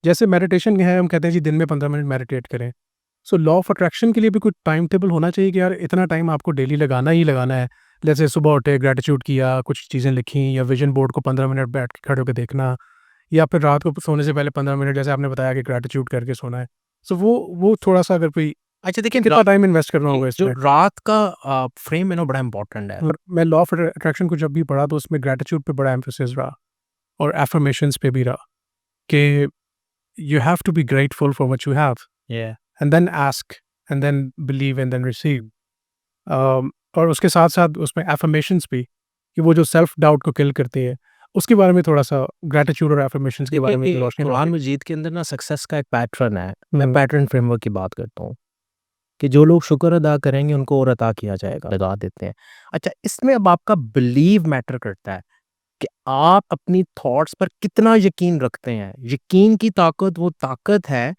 जैसे मेडिटेशन है, हम कहते हैं जी दिन में 15 मिनट मेडिटेट करें। सो लॉ ऑफ अट्रैक्शन के लिए भी कुछ टाइम टेबल होना चाहिए कि यार इतना टाइम आपको डेली लगाना ही लगाना है। जैसे सुबह उठे ग्रैटिट्यूड किया, कुछ चीज़ें लिखी, या विजन बोर्ड को 15 मिनट बैठ के खड़े होके देखना, या फिर रात को सोने से पहले 15 मिनट जैसे आपने बताया कि ग्रैटिट्यूड करके सोना है। सो वो थोड़ा-सा अगर कोई अच्छा देखिए, कितना टाइम इन्वेस्ट करना होगा जो इसमें? रात का फ्रेम है ना, बड़ा इंपॉर्टेंट है। और मैं लॉ ऑफ अट्रैक्शन को जब भी पढ़ा तो उसमें ग्रैटिट्यूड पे बड़ा एम्फेसिस रहा और अफ़र्मेशंस पे भी रहा कि you have to be grateful for what you have ये and then ask and then believe and then receive. और उसके साथ-साथ उसमें अफ़र्मेशंस भी कि वो जो सेल्फ डाउट को किल करती है, उसके बारे में थोड़ा-सा ग्रैटिट्यूड और अफ़र्मेशंस के बारे में देखिए, रोशनी कुरान डालिए। मजीद के अंदर ना सक्सेस का एक पैटर्न है। मैं हुँ, पैटर्न फ्रेमवर्क की बात करता हूँ कि जो लोग शुक्र अदा करेंगे उनको और अता किया जाएगा, लगा देते हैं। अच्छा, इसमें अब आपका बिलीव मैटर करता है कि आप अपनी थॉट्स पर कितना यकीन रखते हैं। यकीन की ताकत वो ताकत है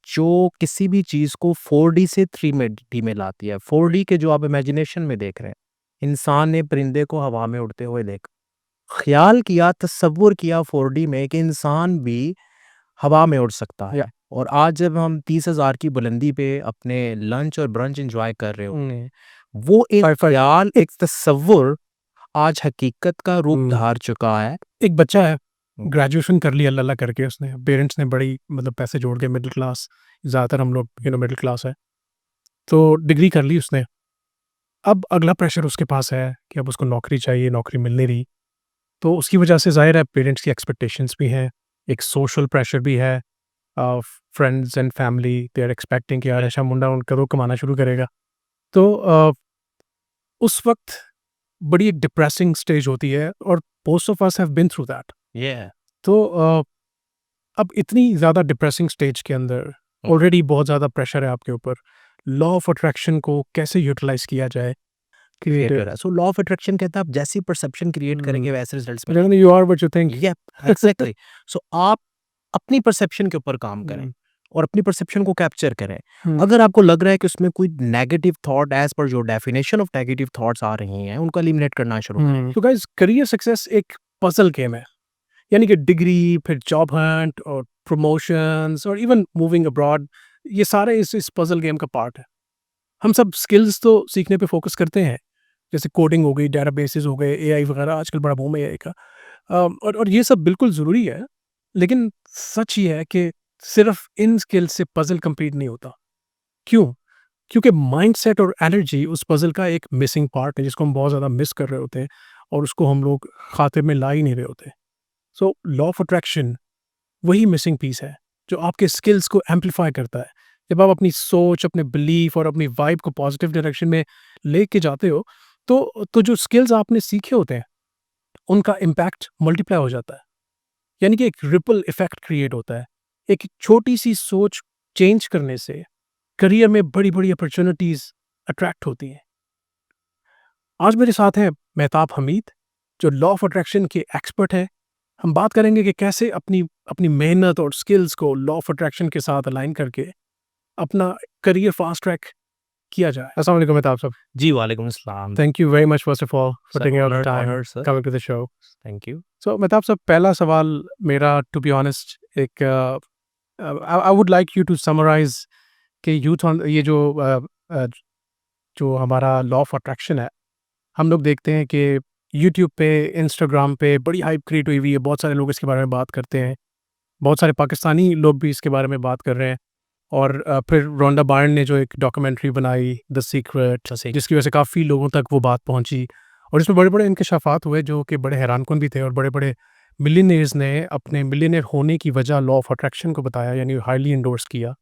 जो किसी भी चीज़ को 4D से 3D में लाती है। 4D के जो आप इमेजिनेशन में देख रहे हैं, इंसान ने परिंदे को हवा में उड़ते हुए देखा। ख़्याल किया, तसव्वुर किया 4D में कि इंसान भी हवा में उड़ सकता या है। और आज जब हम 30,000 की बुलंदी पे अपने लंच और ब्रंच एन्जॉय कर रहे होते हैं, वो एक साइ-फाई। ख़्याल, एक तसव्वुर आज हकीकत का रूप हुँ, धार चुका है। एक बच्चा है, हुँ। ग्रेजुएशन कर ली अल्लाह-अल्लाह करके उसने, पेरेंट्स ने बड़ी मतलब पैसे जोड़ के मिडल क्लास, ज़्यादातर हम लोग मिडल क्लास है, तो डिग्री कर ली उसने। अब अगला प्रेशर उसके पास है कि अब उसको नौकरी चाहिए, नौकरी मिल नहीं रही। तो उसकी वजह से ज़ाहिर है पेरेंट्स की एक्सपेक्टेशंस भी हैं, एक सोशल प्रेशर भी है, friends and family they are expecting कि यार ऐसा मुंडा करो कमाना शुरू करेगा। तो उस वक़्त बड़ी एक डिप्रेसिंग स्टेज होती है और most of us have been through that. ये तो अब इतनी ज़्यादा डिप्रेसिंग स्टेज के अंदर हुँ, ऑलरेडी बहुत ज़्यादा प्रेशर है आपके ऊपर। लॉ ऑफ अट्रैक्शन को कैसे यूटिलाइज़ किया जाए? क्रिएट क्रिएटिव हो रहा है। सो लॉ ऑफ अट्रैक्शन कहता है आप जैसी परसेप्शन क्रिएट हुँ, करेंगे वैसे रिजल्ट्स कहते हैं मिलेंगे। You are what you think. Yep, exactly. So आप अपनी परसेप्शन के ऊपर काम करें हुँ, और अपनी परसेप्शन को कैप्चर करें। हुँ, अगर आपको लग रहा है कि उसमें कोई नेगेटिव थॉट एज़ पर जो डेफिनिशन ऑफ नेगेटिव थॉट्स आ रही हैं, उनको एलिमिनेट करना शुरू करें। हुँ। तो गाइज़ करियर सक्सेस एक पज़ल गेम है। यानी कि डिग्री, फिर जॉब हंट और प्रमोशंस और इवन मूविंग अब्रॉड, ये सारे इस पज़ल गेम का पार्ट है। हम सब स्किल्स तो सीखने पे फ़ोकस करते हैं, जैसे कोडिंग हो गई, डेटाबेसेस हो गए, एआई वगैरह आजकल बड़ा बूम है एआई का। और ये सब बिल्कुल ज़रूरी है, लेकिन सच ये है कि सिर्फ़ इन स्किल्स से पज़ल कंप्लीट नहीं होता। क्यों? क्योंकि माइंडसेट और एनर्जी उस पज़ल का एक मिसिंग पार्ट है जिसको हम बहुत ज़्यादा मिस कर रहे होते हैं और उसको हम लोग खाते में ला ही नहीं रहे होते। सो लॉ ऑफ अट्रैक्शन वही मिसिंग पीस है जो आपके स्किल्स को एम्पलीफाई करता है। जब आप अपनी सोच, अपने बिलीफ और अपनी वाइब को पॉजिटिव डायरेक्शन में लेके जाते हो, तो जो स्किल्स आपने सीखे होते हैं, उनका इम्पैक्ट मल्टीप्लाई हो जाता है। यानी कि एक रिपल इफेक्ट क्रिएट होता है। एक छोटी-सी सोच चेंज करने से करियर में बड़ी-बड़ी अपॉर्च्युनिटीज़ अट्रैक्ट होती हैं। आज मेरे साथ हैं मेहताब हमीद, जो लॉ ऑफ अट्रैक्शन के एक्सपर्ट हैं। हम बात करेंगे कि कैसे अपनी अपनी मेहनत और स्किल्स को लॉ ऑफ अट्रैक्शन के साथ अलाइन करके अपना करियर फास्ट ट्रैक किया जाए। अस्सलाम वालेकुम मेहताब साहब। जी, वालेकुम अस्सलाम। Thank you very much first of all for sir taking out the honoured time honoured sir. Coming to the show. Thank you. So Mehtab साहब, पहला सवाल मेरा टू बी ऑनेस्ट एक I would like you to summarise कि youth on ये जो हमारा law of attraction है, हम लोग देखते हैं कि यूट्यूब पे, इंस्टाग्राम पे बड़ी हाइप क्रिएट हुई हुई है, बहुत सारे लोग इसके बारे में बात करते हैं। बहुत सारे पाकिस्तानी लोग भी इसके बारे में बात कर रहे हैं और फिर रोंडा बायर्न ने जो एक डॉक्यूमेंट्री बनाई द सीक्रेट, जैसे जिसकी वजह से काफ़ी लोगों तक वो बात पहुंची और इसमें बड़े-बड़े इंकशाफात हुए जो कि बड़े हैरानकुन भी थे और बड़े-बड़े मिलियनेयर्स ने अपने मिलियनेयर होने की वजह लॉ ऑफ अट्रैक्शन को बताया, यानी हाईली एंडोर्स किया।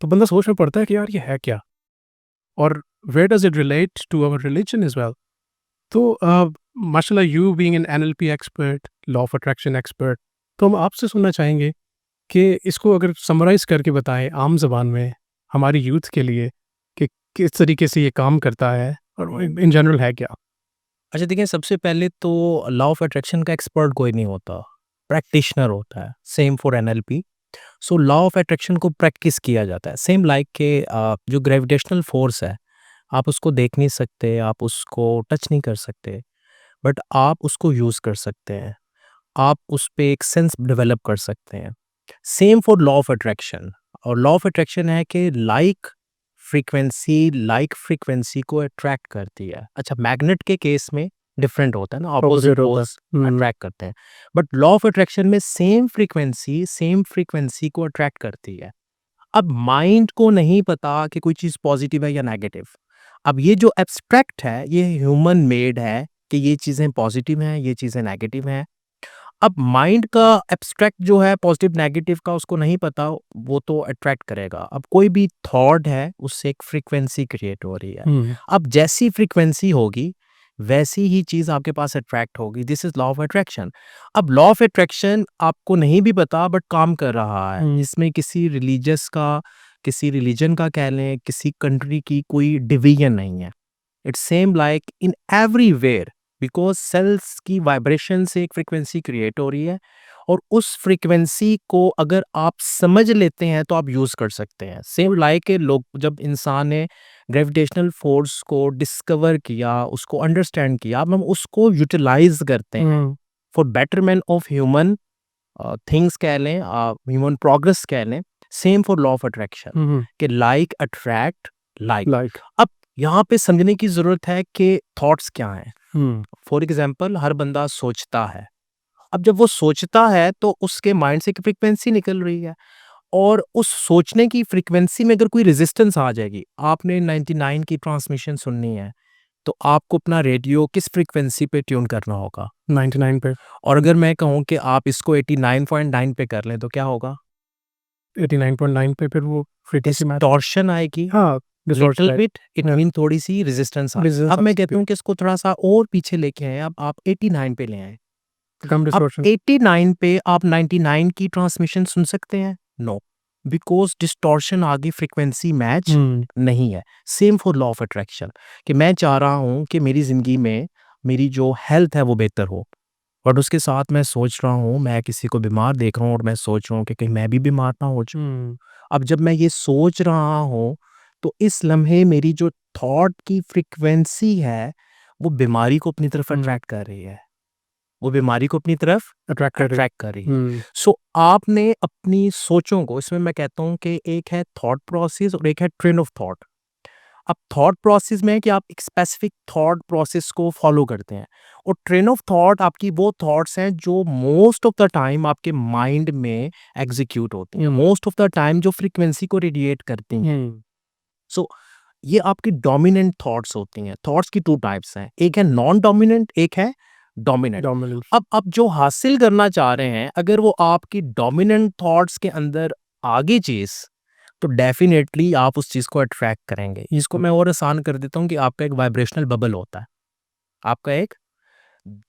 तो बंदा सोच में पड़ता है कि यार ये है क्या? और where does it relate to our religion as well? तो माशाल्लाह, you being an NLP expert, law of attraction expert, तो हम आपसे सुनना चाहेंगे कि इसको अगर समराइज़ करके बताएँ आम ज़बान में हमारी यूथ के लिए कि किस तरीके से ये काम करता है और इन जनरल है क्या? अच्छा देखिए, सबसे पहले तो लॉ ऑफ अट्रैक्शन का एक्सपर्ट कोई नहीं होता, प्रैक्टिशनर होता है। Same for NLP. So law of attraction को प्रैक्टिस किया जाता है। सेम लाइक के जो ग्रेविटेशनल फोर्स है, आप उसको देख नहीं सकते, आप उसको टच नहीं कर सकते, बट आप उसको यूज़ कर सकते हैं। आप उस पे एक सेंस डेवलप कर सकते हैं। Same for law of attraction. और लॉ ऑफ अट्रैक्शन है कि लाइक फ्रीक्वेंसी को अट्रैक्ट करती है। अच्छा, मैग्नेट के केस में डिफरेंट होता है ना, ऑपोजिट ऑपोजिट होता पोल्स है। अट्रैक्ट करते हैं, बट लॉ ऑफ अट्रैक्शन में सेम फ्रीक्वेंसी को अट्रैक्ट करती है। अब माइंड को नहीं पता कि कोई चीज़ पॉजिटिव है या नेगेटिव। अब ये जो एब्स्ट्रैक्ट है ये ह्यूमन मेड है कि ये चीज़ें पॉजिटिव हैं, ये चीज़ें नेगेटिव हैं। अब माइंड का एब्स्ट्रैक्ट जो है पॉजिटिव नेगेटिव का उसको नहीं पता, वो तो अट्रैक्ट करेगा। अब कोई भी थॉट है उससे एक फ्रीक्वेंसी क्रिएट हो रही है। हम्म, अब जैसी फ्रीक्वेंसी होगी वैसी ही चीज़ आपके पास अट्रैक्ट होगी। This is law of attraction. अब लॉ ऑफ अट्रैक्शन आपको नहीं भी पता बट काम कर रहा है। हम्म, इसमें किसी रिलीजन का कह लें, किसी कंट्री की कोई डिवीजन नहीं है। It's same like in everywhere, because cells की वाइब्रेशन से एक फ्रीक्वेंसी क्रिएट हो रही है और उस फ्रीक्वेंसी को अगर आप समझ लेते हैं तो आप यूज़ कर सकते हैं। सेम लाइक लोग, जब इंसान ने ग्रेविटेशनल फोर्स को डिस्कवर किया, उसको अंडरस्टैंड किया, अब हम उसको यूटिलाइज करते हैं hmm, for betterment of human things कह लें, ह्यूमन प्रोग्रेस कह लें। Same for law of attraction hmm, कि लाइक अट्रैक्ट लाइक। लाइक, अब यहाँ पे समझने की जरूरत है कि थॉट्स क्या हैं। हम्म, फॉर एग्जाम्पल, हर बंदा सोचता है। अब जब वो सोचता है तो उसके माइंड से एक फ्रीक्वेंसी निकल रही है और उस सोचने की फ्रीक्वेंसी में अगर कोई रेजिस्टेंस आ जाएगी, आपने 99 की ट्रांसमिशन सुननी है तो आपको अपना रेडियो किस फ्रीक्वेंसी पे ट्यून करना होगा। 99 पे, और अगर मैं कहूँ कि आप इसको 89.9 पे कर लें तो क्या होगा? 89.9 पे फिर वो फ्रीक्वेंसी मैच, डिस्टॉर्शन आएगी, हाँ, डिस्टॉर्शन लिटिल आएगा, बिट, इट हाँ, मीन थोड़ी सी रेजिस्टेंस आ। रेजिस्टेंस अब आ मैं सकती कहता है, हूँ कि इसको थोड़ा सा और पीछे लेके आए, अब आप 89 पे ले आए। कम अब डिस्टॉर्शन, 89 पे आप 99 की ट्रांसमिशन सुन सकते हैं? नो, बिकॉज डिस्टॉर्शन आगे फ्रीक्वेंसी मैच हम्म, नहीं है। Same for law of attraction कि मैं चाह रहा हूँ कि मेरी ज़िंदगी में मेरी जो हेल्थ है वो बेहतर हो, बट उसके साथ मैं सोच रहा हूँ, मैं किसी को बीमार देख रहा हूँ और मैं सोच रहा हूँ कि कहीं मैं भी बीमार ना हो जाऊँ। हम्म, अब जब मैं ये सोच रहा हूँ तो इस लम्हे मेरी जो थॉट की फ्रीक्वेंसी है वो बीमारी को अपनी तरफ हम्म, अट्रैक्ट कर रही है, वो बीमारी को अपनी तरफ अट्रैक्ट कर रही, अट्रैक्ट कर रही है। हम्म, सो आपने अपनी सोचों को, इसमें मैं कहता हूँ कि एक है थॉट प्रोसेस और एक है ट्रेन ऑफ थॉट। अब थॉट प्रोसेस में है कि आप एक स्पेसिफिक थॉट प्रोसेस को फॉलो करते हैं और ट्रेन ऑफ थॉट आपकी वो थॉट्स हैं जो मोस्ट ऑफ द टाइम आपके माइंड में एग्जीक्यूट होती हैं, मोस्ट ऑफ द टाइम जो फ्रीक्वेंसी को रेडिएट करती हैं। हम्म, सो ये आपकी डोमिनेंट थॉट्स होती हैं। थॉट्स की 2 टाइप्स हैं, एक है नॉन डोमिनेंट, एक है डोमिनेंट। डोमिनेंस, अब आप जो हासिल करना चाह रहे हैं, अगर वो आपकी डोमिनेंट थॉट्स के अंदर आगे चीज़, तो डेफ़िनेटली आप उस चीज़ को अट्रैक्ट करेंगे। इसको मैं और आसान कर देता हूँ कि आपका एक वाइब्रेशनल बबल होता है। आपका एक,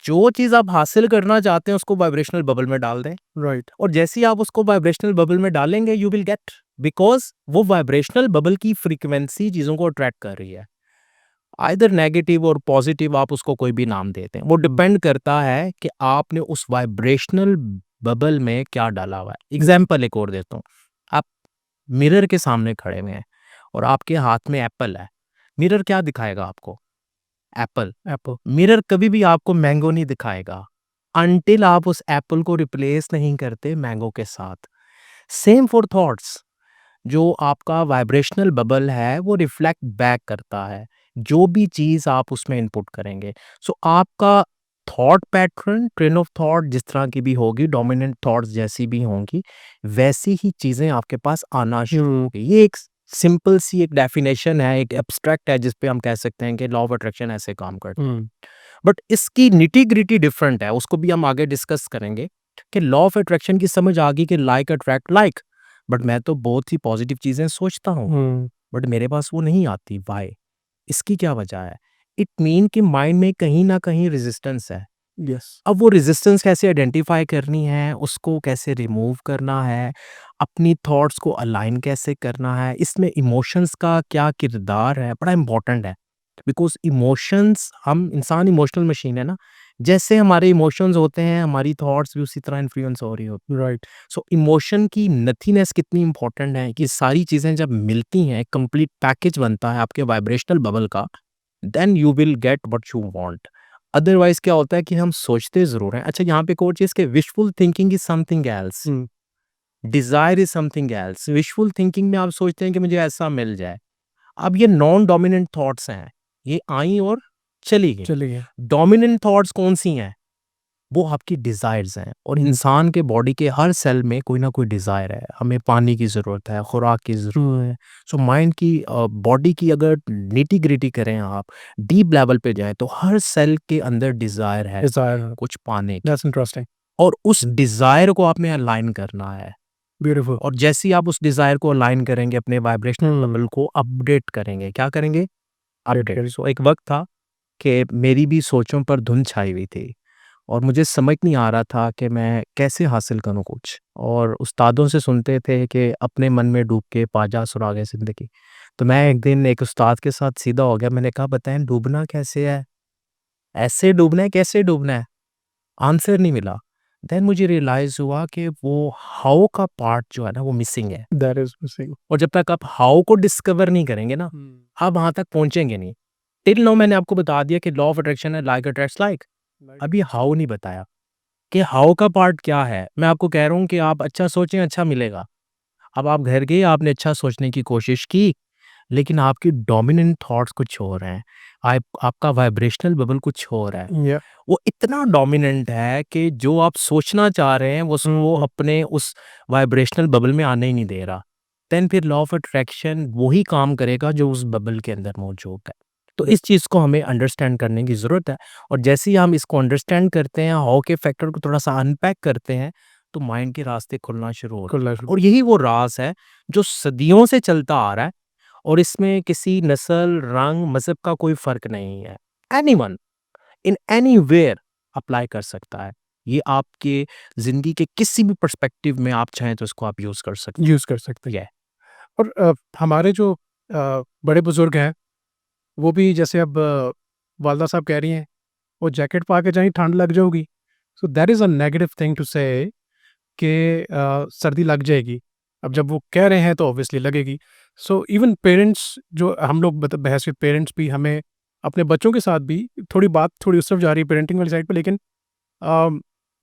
जो चीज़ आप हासिल करना चाहते हैं उसको वाइब्रेशनल बबल में डाल दें राइट, और जैसे ही आप उसको वाइब्रेशनल बबल में डालेंगे यू विल गेट, बिकॉज़ वो वाइब्रेशनल बबल की फ्रीक्वेंसी चीज़ों को अट्रैक्ट कर रही है। आइदर नेगेटिव और पॉजिटिव आप उसको कोई भी नाम देते हैं, वो डिपेंड करता है कि आपने उस वाइब्रेशनल बबल में क्या डाला हुआ है। एग्जाम्पल एक और देता हूँ, आप मिरर के सामने खड़े हुए हैं और आपके हाथ में एप्पल है। मिरर क्या दिखाएगा आपको? एप्पल। एप्पल, मिरर कभी भी आपको मैंगो नहीं दिखाएगा अनटिल आप उस एप्पल को रिप्लेस नहीं करते मैंगो के साथ। सेम फॉर थॉट्स, जो आपका वाइब्रेशनल बबल है वो रिफ्लेक्ट बैक करता है जो भी चीज़ आप उसमें इनपुट करेंगे। सो आपका thought pattern, train of thought जिस तरह की भी होगी, डोमिनेंट थॉट्स जैसी भी होंगी, वैसी ही चीज़ें आपके पास आना शुरू हम्म, होगी। ये एक सिंपल सी एक डेफिनेशन है, एक एब्स्ट्रैक्ट है जिस पे हम कह सकते हैं कि लॉ ऑफ अट्रैक्शन ऐसे काम करता है। हम्म, बट इसकी निटी-ग्रिटी डिफरेंट है, उसको भी हम आगे डिस्कस करेंगे कि लॉ ऑफ अट्रैक्शन की समझ आ गई कि लाइक अट्रैक्ट लाइक, बट मैं तो बहुत ही पॉजिटिव चीज़ें सोचता हूँ, हम्म, बट मेरे पास वो नहीं आती, व्हाई? इसकी क्या वजह है? इट मीन कि माइंड में कहीं न कहीं रेजिस्टेंस है। यस, अब वो रेजिस्टेंस कैसे आइडेंटिफाई करनी है, उसको कैसे रिमूव करना है, अपनी थॉट्स को अलाइन कैसे करना है, इसमें इमोशंस का क्या किरदार है, बड़ा इम्पोर्टेंट है। बिकॉज़ इमोशंस, हम इंसान इमोशनल मशीन है ना, जैसे हमारे इमोशंस होते हैं, हमारी थॉट्स भी उसी तरह इन्फ्लुएंस हो रही होती हैं। राइट, सो इमोशन की नथीनेस कितनी इम्पोर्टेंट है कि सारी चीज़ें जब मिलती हैं, कंप्लीट पैकेज बनता है आपके वाइब्रेशनल बबल का, then you will get what you want. Otherwise क्या होता है कि हम सोचते ज़रूर हैं। अच्छा, यहाँ पे एक और चीज़ कि wishful thinking is something else. Hmm, desire is something else. Wishful thinking में आप सोचते हैं कि मुझे ऐसा मिल जाए। अब ये नॉन डोमिनेंट थॉट्स हैं, ये आईं और चली गईं। चलिए। डोमिनेंट थॉट्स कौन-सी हैं? वो आपकी डिज़ायर्स हैं और इंसान के बॉडी के हर सेल में कोई ना कोई डिज़ायर है। हमें पानी की ज़रूरत है, खुराक की ज़रूरत है। सो माइंड की बॉडी की अगर निटी-ग्रिटी करें आप, डीप लेवल पे जाएँ तो हर सेल के अंदर डिज़ायर है डिज़ायर, कुछ पाने की दैट्स इंटरेस्टिंग, और उस डिज़ायर को आपने अलाइन करना है। ब्यूटीफुल। और जैसे ही आप उस डिज़ायर को अलाइन करेंगे, अपने वाइब्रेशनल हुँ, लेवल को अपडेट करेंगे। क्या करेंगे? Great, update. ग्रेट। सो एक वक़्त था कि मेरी भी सोचों पर धुंध छाई हुई थी और मुझे समझ नहीं आ रहा था कि मैं कैसे हासिल करूँ कुछ। और उस्तादों से सुनते थे कि अपने मन में डूब के पा जा सुरागे ज़िंदगी। तो मैं एक दिन एक उस्ताद के साथ सीधा हो गया। मैंने कहा, बताएँ डूबना कैसे है? ऐसे डूबना है, कैसे डूबना है? आंसर नहीं मिला। देन मुझे रियलाइज़ हुआ कि वो हाउ का पार्ट जो है ना वो मिसिंग है। That is missing. और जब तक आप हाउ को डिस्कवर नहीं करेंगे ना, हुँ, आप वहाँ तक पहुँचेंगे नहीं। टिल नाउ मैंने आपको बता दिया कि लॉ ऑफ अट्रैक्शन है, लाइक अट्रैक्ट्स लाइक। लाइक अभी हाउ नहीं बताया कि हाउ का पार्ट क्या है। मैं आपको कह रहा हूँ कि आप अच्छा सोचें, अच्छा मिलेगा। अब आप घर गए, आपने अच्छा सोचने की कोशिश की, लेकिन आपकी डोमिनेंट थॉट्स कुछ और हैं। आपका वाइब्रेशनल बबल कुछ और है। या वो इतना डोमिनेंट है कि जो आप सोचना चाह रहे हैं, वो हुँ, अपने उस वाइब्रेशनल बबल में आने ही नहीं दे रहा। देन फिर लॉ ऑफ अट्रैक्शन वही काम करेगा जो उस बबल के अंदर मौजूद है। तो इस चीज़ को हमें अंडरस्टैंड करने की ज़रूरत है और जैसे ही हम इसको अंडरस्टैंड करते हैं, हाउ के फैक्टर को थोड़ा-सा अनपैक करते हैं, तो माइंड के रास्ते खुलना शुरू होते हैं। खुला शुरू। और यही वो राज़ है जो सदियों से चलता आ रहा है और इसमें किसी नस्ल, रंग, मज़हब का कोई फ़र्क नहीं है। एनीवन इन एनीवेयर अप्लाई कर सकता है। ये आपके ज़िंदगी के किसी भी पर्सपेक्टिव में आप चाहें तो इसको आप यूज़ कर सकते यूज़ कर सकते हैं। हैं। और हमारे जो बड़े बुज़ुर्ग हैं, वो भी जैसे अब वालदा साहब कह रही हैं, वो जैकेट पा के जाएँ ठंड लग जाऊगी। So that is a negative thing to say कि सर्दी लग जाएगी। अब जब वो कह रहे हैं तो ऑब्वियसली लगेगी। सो इवन पेरेंट्स जो हम लोग बहैसियत पेरेंट्स भी हमें अपने बच्चों के साथ भी थोड़ी बात थोड़ी उस तरफ जा रही है पेरेंटिंग वाली साइड पे, लेकिन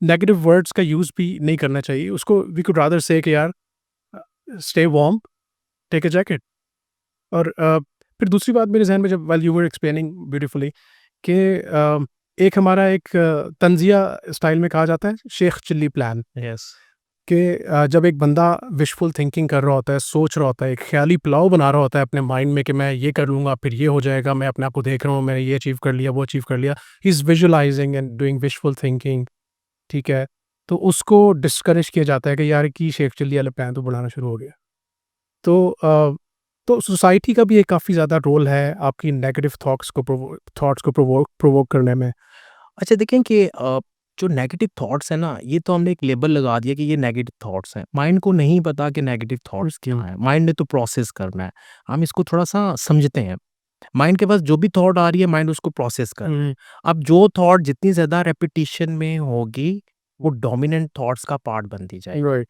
नेगेटिव वर्ड्स का यूज़ भी नहीं करना चाहिए। उसको वी कुड रादर से कि यार stay warm, take a jacket. और फिर दूसरी बात मेरे ज़हन में जब while you were explaining beautifully कि एक हमारा एक तंज़िया स्टाइल में कहा जाता है शेख चिल्ली प्लान यस। कि जब एक बंदा विशफुल थिंकिंग कर रहा होता है, सोच रहा होता है, एक ख़्याली पुलाव बना रहा होता है अपने माइंड में कि मैं ये कर लूँगा, फिर ये हो जाएगा, मैं अपने आप को देख रहा हूँ, मैंने ये अचीव कर लिया, वो अचीव कर लिया। He is visualising and doing wishful thinking, ठीक है? तो उसको डिस्करेज किया जाता है कि यार कि शेख चिल्ली वाला प्लान तो बनाना शुरू हो गया। तो तो सोसाइटी का भी एक काफ़ी ज़्यादा रोल है आपकी नेगेटिव थॉट्स को प्रोवोक करने में। अच्छा देखें कि जो नेगेटिव थॉट्स हैं ना, ये तो हमने एक लेबल लगा दिया कि ये नेगेटिव थॉट्स हैं। माइंड को नहीं पता कि नेगेटिव थॉट्स क्या हैं। माइंड ने तो प्रोसेस करना है। हम इसको थोड़ा-सा समझते हैं। माइंड के पास जो भी थॉट आ रही है, माइंड उसको प्रोसेस कर रहा है। हुँ, अब जो थॉट जितनी ज़्यादा रेपिटिशन में होगी, वो डोमिनेंट थॉट्स का पार्ट बनती जाएगी। राइट।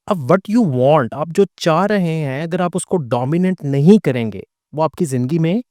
अब व्हाट यू वांट, आप जो चाह रहे हैं, अगर आप उसको डोमिनेट नहीं करेंगे, वो आपकी ज़िंदगी में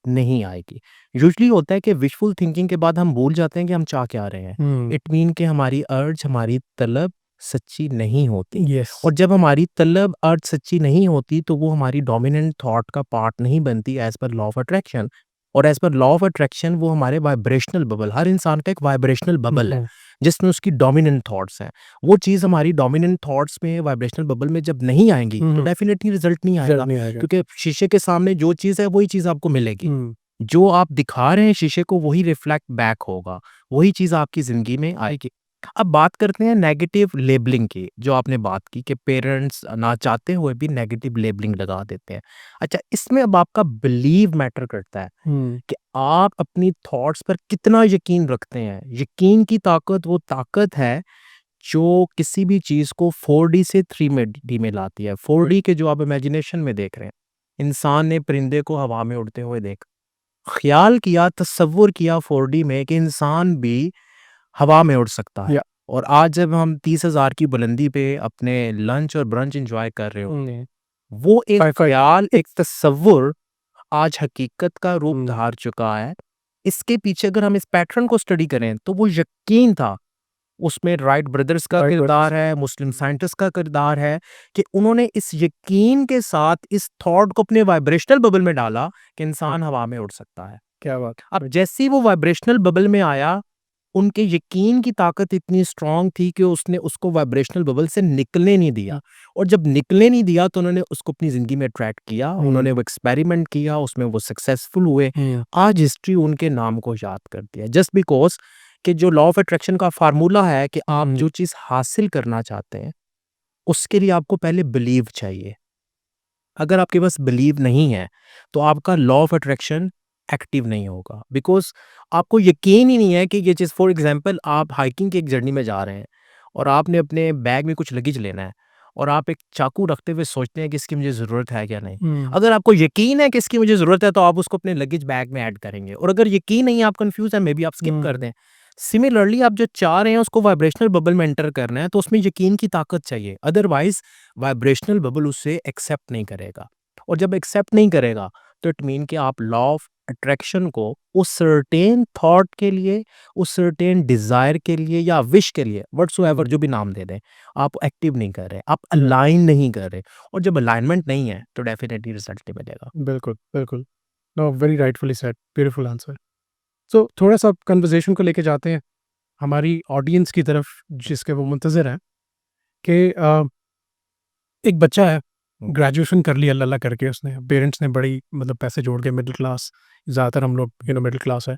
नहीं आएगी। यूजुअली होता है कि विशफुल थिंकिंग के बाद हम भूल जाते हैं कि हम चाह क्या रहे हैं। हुँ, इट मीन कि हमारी अर्ज, हमारी तलब सच्ची नहीं होती येस। और जब हमारी तलब, अर्ज सच्ची नहीं होती, तो वो हमारी डोमिनेंट थॉट का पार्ट नहीं बनती as per law of attraction. और as per law of attraction वो हमारे वाइब्रेशनल बबल, हर इंसान का एक वाइब्रेशनल बबल है, हुँ, जिसमें उसकी डोमिनेंट थॉट्स हैं। वो चीज़ हमारी डोमिनेंट थॉट्स में, वाइब्रेशनल बबल में जब नहीं आएँगी, हुँ, तो हुँ, डेफिनिटली रिज़ल्ट नहीं रिज़ल्ट आएगा नहीं आएगा। क्योंकि शीशे के सामने जो चीज़ है, वही चीज़ आपको मिलेगी। हुँ, जो आप दिखा रहे हैं शीशे को, वही रिफ्लेक्ट बैक होगा, वही चीज़ आपकी ज़िंदगी में आएगी। अब बात करते हैं नेगेटिव लेबलिंग की, जो आपने बात की कि पेरेंट्स ना चाहते हुए भी नेगेटिव लेबलिंग लगा देते हैं। अच्छा, इसमें अब आपका बिलीव मैटर करता है हुँ, कि आप अपनी थॉट्स पर कितना यकीन रखते हैं। यकीन की ताकत वो ताकत है जो किसी भी चीज़ को 4D से 3D में लाती है। 4D के जो आप इमेजिनेशन में देख रहे हैं, इंसान ने परिंदे को हवा में उड़ते हुए देखा। ख़्याल किया, तसव्वुर किया 4D में कि इंसान भी हवा में उड़ सकता है। या और आज जब हम 30,000 की बुलंदी पे अपने लंच और ब्रंच एन्जॉय कर रहे होते हैं, हुँ, वो एक साइ-फाइ ख़्याल, एक तसव्वुर आज हकीकत का रूप हुँ, धार चुका है। इसके पीछे अगर हम इस पैटर्न को स्टडी करें, तो वो यकीन था उसमें राइट ब्रदर्स का राइट किरदार ब्रदर्स। है, मुस्लिम साइंटिस्ट का किरदार है कि उन्होंने इस यकीन के साथ इस थॉट को अपने वाइब्रेशनल बबल में डाला कि इंसान हवा में उड़ सकता है। क्या बात है। अब जैसे ही वो वाइब्रेशनल बबल में आया, उनके यकीन की ताकत इतनी स्ट्रांग थी कि उसने उसको वाइब्रेशनल बबल से निकलने नहीं दिया, और जब निकलने नहीं दिया तो उन्होंने उसको अपनी ज़िंदगी में अट्रैक्ट किया, उन्होंने वो एक्सपेरिमेंट किया, उसमें वो सक्सेसफुल हुए। आज हिस्ट्री उनके नाम को याद करती है, जस्ट बिकॉज़ कि जो लॉ ऑफ अट्रैक्शन का फार्मूला है कि आप जो चीज़ हासिल करना चाहते हैं, उसके लिए आपको पहले बिलीव चाहिए। अगर आपके पास बिलीव नहीं है, तो आपका लॉ ऑफ अट्रैक्शन एक्टिव नहीं होगा, बिकॉज़ आपको यकीन ही नहीं है कि ये चीज़, फॉर एग्ज़ाम्पल आप हाइकिंग की एक जर्नी में जा रहे हैं और आपने अपने बैग में कुछ लगेज लेना है और आप एक चाकू रखते हुए सोचते हैं कि इसकी मुझे ज़रूरत है या नहीं। अगर आपको यकीन है कि इसकी मुझे ज़रूरत है, तो आप उसको अपने लगेज बैग में ऐड करेंगे, और अगर यकीन नहीं है, आप कन्फ्यूज़ हैं, मे बी आप स्किप कर दें। सिमिलरली आप जो चाह रहे हैं उसको वाइब्रेशनल बबल में एंटर करना है, तो उसमें यकीन की ताकत चाहिए, अदरवाइज़ वाइब्रेशनल बबल उसे एक्सेप्ट नहीं करेगा, और जब एक्सेप्ट नहीं करेगा तो इट मीन कि आप लॉ ऑफ अट्रैक्शन को उस सर्टेन थॉट के लिए, उस सर्टेन डिजायर के लिए या विश के लिए, व्हाटसोएवर जो भी नाम दे दें, आप एक्टिव नहीं कर रहे, आप अलाइन नहीं कर रहे, और जब अलाइनमेंट नहीं है तो डेफिनेटली रिजल्ट नहीं मिलेगा। बिल्कुल, बिल्कुल। No, very rightfully said, beautiful answer. So थोड़ा-सा कन्वर्सेशन को लेके जाते हैं हमारी ऑडियंस की तरफ, जिसके वो मुंतज़िर हैं कि एक बच्चा है, ग्रेजुएशन कर ली अल्लाह-अल्लाह करके उसने, पेरेंट्स ने बड़ी मतलब पैसे जोड़ के, मिडल क्लास, ज़्यादातर हम लोग मिडल क्लास है,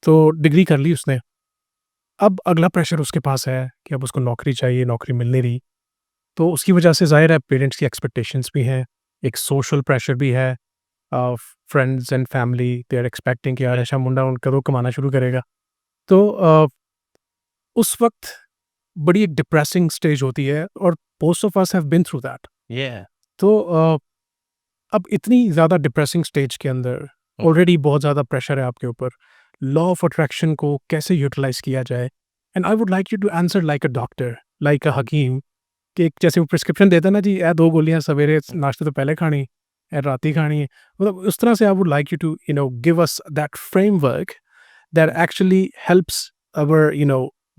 तो डिग्री कर ली उसने। अब अगला प्रेशर उसके पास है कि अब उसको नौकरी चाहिए, नौकरी मिल नहीं रही। तो उसकी वजह से ज़ाहिर है पेरेंट्स की एक्सपेक्टेशंस भी हैं, एक सोशल प्रेशर भी है, friends and family they are expecting कि यार ऐसा मुंडा उन कदों कमाना शुरू करेगा। तो उस वक़्त बड़ी एक डिप्रेसिंग स्टेज होती है, और most of us have been through that. ये तो अब इतनी ज़्यादा डिप्रेसिंग स्टेज के अंदर ऑलरेडी बहुत ज़्यादा प्रेशर है आपके ऊपर, लॉ ऑफ अट्रैक्शन को कैसे यूटिलाइज़ किया जाए? And I would like you to answer like a doctor, like a हकीम, कि एक जैसे वो प्रिस्क्रिप्शन देता है ना जी, ए 2 गोलियाँ सवेरे नाश्ते तो पहले खानी, ए राती खानी है। मतलब उस तरह से I would like you to give us that framework that actually helps our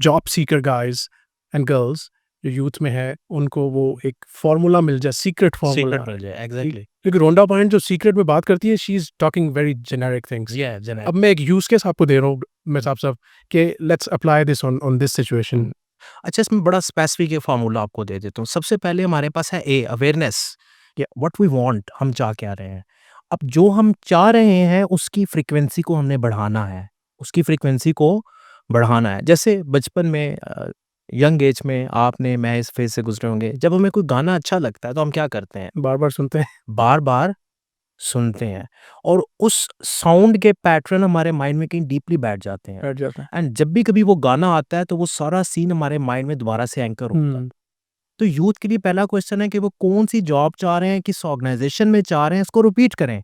job seeker guys and girls, जो यूथ में है, उनको वो एक फ़ॉर्मूला मिल जाए, सीक्रेट फ़ॉर्मूला। सीक्रेट मिल जाए, एग्जैक्टली। क्योंकि रोंडा पॉइंट जो सीक्रेट में बात करती है, she is talking very generic things. ये जनरल। अब मैं एक यूज़ केस आपको दे रहा हूँ मैं साफ-साफ, कि let's apply this on on this situation. अच्छा, इसमें बड़ा स्पेसिफिक एक फार्मूला आपको दे देता हूँ। सबसे पहले हमारे पास है ए अवेयरनेस, कि व्हाट वी वांट, हम चाह क्या रहे हैं। अब जो हम चाह रहे हैं उसकी फ्रीक्वेंसी को हमने बढ़ाना है, उसकी फ्रीक्वेंसी को बढ़ाना है। जैसे बचपन में यंग एज में आपने, मैं इस फेज़ से गुज़रे होंगे, जब हमें कोई गाना अच्छा लगता है तो हम क्या करते हैं? बार-बार सुनते हैं, बार-बार सुनते हैं, और उस साउंड के पैटर्न हमारे माइंड में कहीं डीपली बैठ जाते हैं, बैठ जाते हैं। एंड जब भी कभी वो गाना आता है तो वो सारा सीन हमारे माइंड में दोबारा से एंकर होता है। तो यूथ के लिए पहला क्वेश्चन है कि वो कौन-सी जॉब चाह रहे हैं, किस ऑर्गनाइज़ेशन में चाह रहे हैं, इसको रिपीट करें।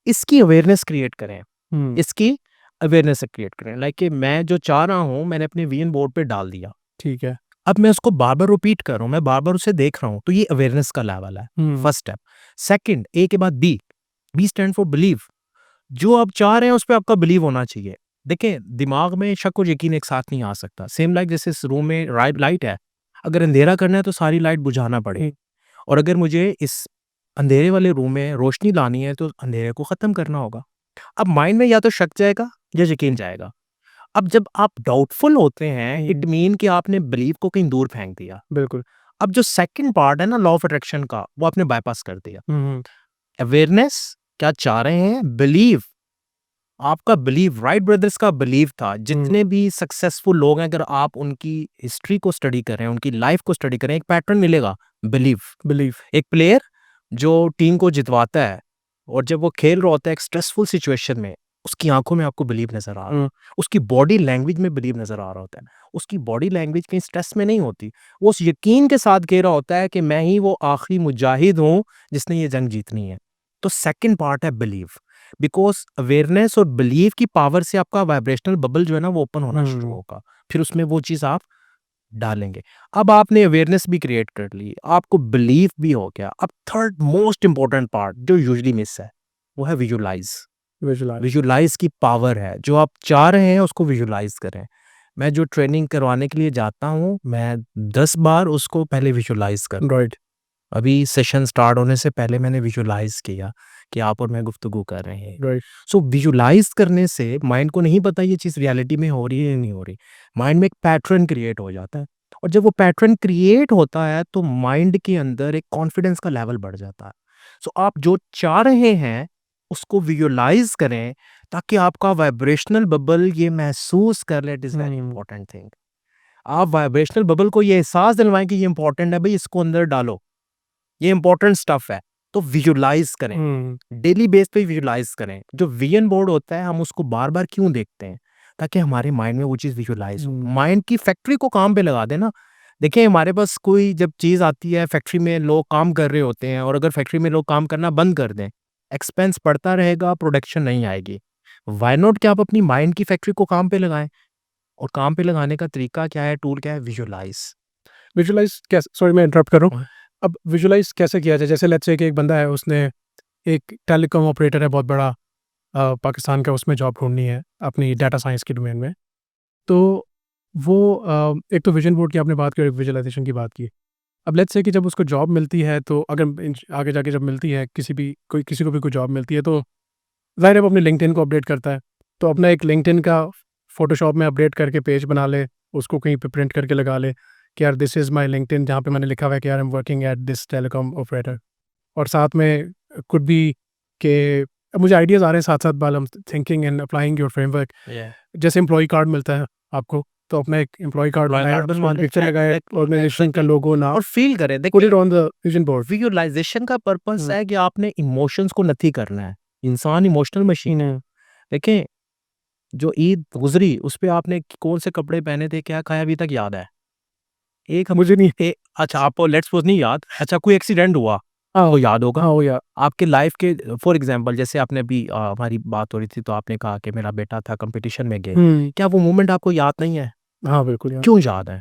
इसकी अवेयरनेस क्रिएट करें, हुँ, इसकी अवेयरनेस क्रिएट करें। लाइक कि मैं जो चाह रहा हूँ मैंने अपने विजन बोर्ड पे डाल दिया। ठीक है। अब मैं उसको बार-बार रिपीट कर रहा हूँ, मैं बार-बार उसे देख रहा हूँ, तो ये अवेयरनेस का लेवल है, फर्स्ट स्टेप। सेकंड, ए के बाद B, B stand for believe. जो आप चाह रहे हैं उस पे आपका बिलीव होना चाहिए। देखिए, दिमाग में शक और यकीन एक साथ नहीं आ सकता। सेम लाइक जैसे इस रूम में लाइट है, अगर अंधेरा करना है तो सारी लाइट बुझाना पड़े, और अगर मुझे इस अंधेरे वाले रूम में रोशनी लानी है तो अंधेरे को खत्म करना होगा। अब माइंड में या तो शक जाएगा या यकीन जाएगा। अब जब आप डाउटफुल होते हैं, इट मीन कि आपने बिलीव को कहीं दूर फेंक दिया। बिल्कुल। अब जो सेकंड पार्ट है ना लॉ ऑफ अट्रैक्शन का, वो आपने बायपास कर दिया। हुँ, अवेयरनेस, क्या चाह रहे हैं, बिलीव, आपका बिलीव, राइट ब्रदर्स का बिलीव था। जितने भी सक्सेसफुल लोग हैं, अगर आप उनकी हिस्ट्री को स्टडी करें, उनकी लाइफ को स्टडी करें, एक पैटर्न मिलेगा, बिलीव। बिलीव। एक प्लेयर जो टीम को जितवाता है, और जब वो खेल रहा होता है एक स्ट्रेसफुल सिचुएशन में, उसकी आंखों में आपको बिलीव नजर आ रहा है, उसकी बॉडी लैंग्वेज में बिलीव नजर आ रहा होता है। उसकी बॉडी लैंग्वेज कहीं स्ट्रेस में नहीं होती, वो उस यकीन के साथ कह रहा होता है कि मैं ही वो आखिरी मुजाहिद हूं जिसने ये जंग जीतनी है। तो सेकंड पार्ट है बिलीव, बिकॉज अवेयरनेस और बिलीव की पावर से आपका वाइब्रेशनल बबल जो है ना वो ओपन होना शुरू होगा, फिर उसमें वो चीज आप डालेंगे। अब आपने अवेयरनेस भी क्रिएट कर ली, आपको बिलीव भी हो गया। अब थर्ड मोस्ट इंपॉर्टेंट पार्ट जो यूजुअली मिस है, वो है विजुलाइज। विजुअलाइज़। विजुलाइज की पावर है, जो आप चाह रहे हैं उसको विजुलाइज करें। मैं जो ट्रेनिंग करवाने के लिए जाता हूँ, मैं 10 बार उसको पहले विजुअलाइज़ करता हूँ। राइट, अभी सेशन स्टार्ट होने से पहले मैंने विजुअलाइज़ किया कि आप और मैं गुफ्तगू कर रहे हैं। राइट। सो विजुअलाइज़ करने से माइंड को नहीं पता ये चीज़ रियलिटी में हो रही है या नहीं हो रही। माइंड में एक पैटर्न क्रिएट हो जाता है और जब वो पैटर्न क्रिएट होता है तो माइंड के अंदर एक कॉन्फिडेंस का लेवल बढ़ जाता है। सो आप जो चाह रहे हैं उसको विजुअलाइज़ करें ताकि आपका वाइब्रेशनल बबल ये महसूस कर ले, it is very important thing. आप वाइब्रेशनल बबल को ये एहसास दिलवाएँ कि ये इंपॉर्टेंट है भई, इसको अंदर डालो। ये इंपॉर्टेंट स्टफ है, तो विजुअलाइज़ करें। डेली बेस पे विजुअलाइज़ करें। जो विजन बोर्ड होता है हम उसको बार-बार क्यों देखते हैं? ताकि हमारे माइंड में वो चीज़ विजुअलाइज़ हो। माइंड की फैक्ट्री को काम पे लगा दें ना। देखिए हमारे पास कोई जब चीज़ आती है, फैक्ट्री में लोग काम कर रहे होते हैं और अगर फैक्ट्री में लोग काम करना बंद कर दें, एक्सपेंस बढ़ता रहेगा, प्रोडक्शन नहीं आएगी। व्हाई नॉट कि आप अपनी माइंड की फैक्ट्री को काम पे लगाएँ और काम पे लगाने का तरीका क्या है, टूल क्या है? विजुअलाइज़। विजुअलाइज़ कैसे, सॉरी मैं इंटरप्ट कर रहा हूँ। हाँ। अब विजुअलाइज़ कैसे किया जाए? जैसे लेट्स से कि एक बंदा है, उसने एक टेलीकॉम ऑपरेटर है बहुत बड़ा, पाकिस्तान का, उसमें जॉब ढूँढनी है अपनी डाटा साइंस के डोमेन में। तो वो एक तो विज़न बोर्ड की आपने बात की और एक विजुअलाइज़ेशन की बात की। अब लेट्स से कि जब उसको जॉब मिलती है, तो अगर आगे जाके जब मिलती है, किसी को भी कोई जॉब मिलती है, तो ज़ाहिर है वो अपने लिंक्डइन को अपडेट करता है। तो अपना एक लिंक्डइन का फ़ोटोशॉप में अपडेट करके पेज बना ले, उसको कहीं पे प्रिंट करके लगा ले कि यार दिस इज़ माय लिंक्डइन, जहाँ पे मैंने लिखा हुआ है कि यार I am working at this telecom operator. और साथ में कुड बी के अब मुझे आइडियाज़ आ रहे हैं साथ-साथ while I am thinking and applying your framework. जैसे एम्प्लॉयी कार्ड मिलता है आपको, तो अपना एक एम्प्लॉयी कार्ड एम्प्लॉयी बनाया, कार्ड बनवा लें। पिक्चर लगाए, ऑर्गेनाइजेशन का लोगो, नाम, और फ़ील करें। पुट इट देखिए on the vision board. Visualisation का पर्पस हुँ। है कि आपने इमोशंस को नथी करना है। इंसान इमोशनल मशीन है। देखें, जो ईद गुज़री उस पे आपने कौन से कपड़े पहने थे, क्या खाया, अभी तक याद है। एक मुझे नहीं। अच्छा आपको लेट्स सपोज़ नहीं याद, अच्छा कोई एक्सीडेंट हुआ, तो याद होगा। हाँ, वो या आपके लाइफ़ के फॉर एग्ज़ाम्पल जैसे आपने अभी हमारी बात हो रही थी तो आपने कहा कि मेरा बेटा था कॉम्पिटिशन में गए। हुँ। क्या वो मोमेंट आपको याद नहीं है? हाँ, बिल्कुल यार। क्यों याद है?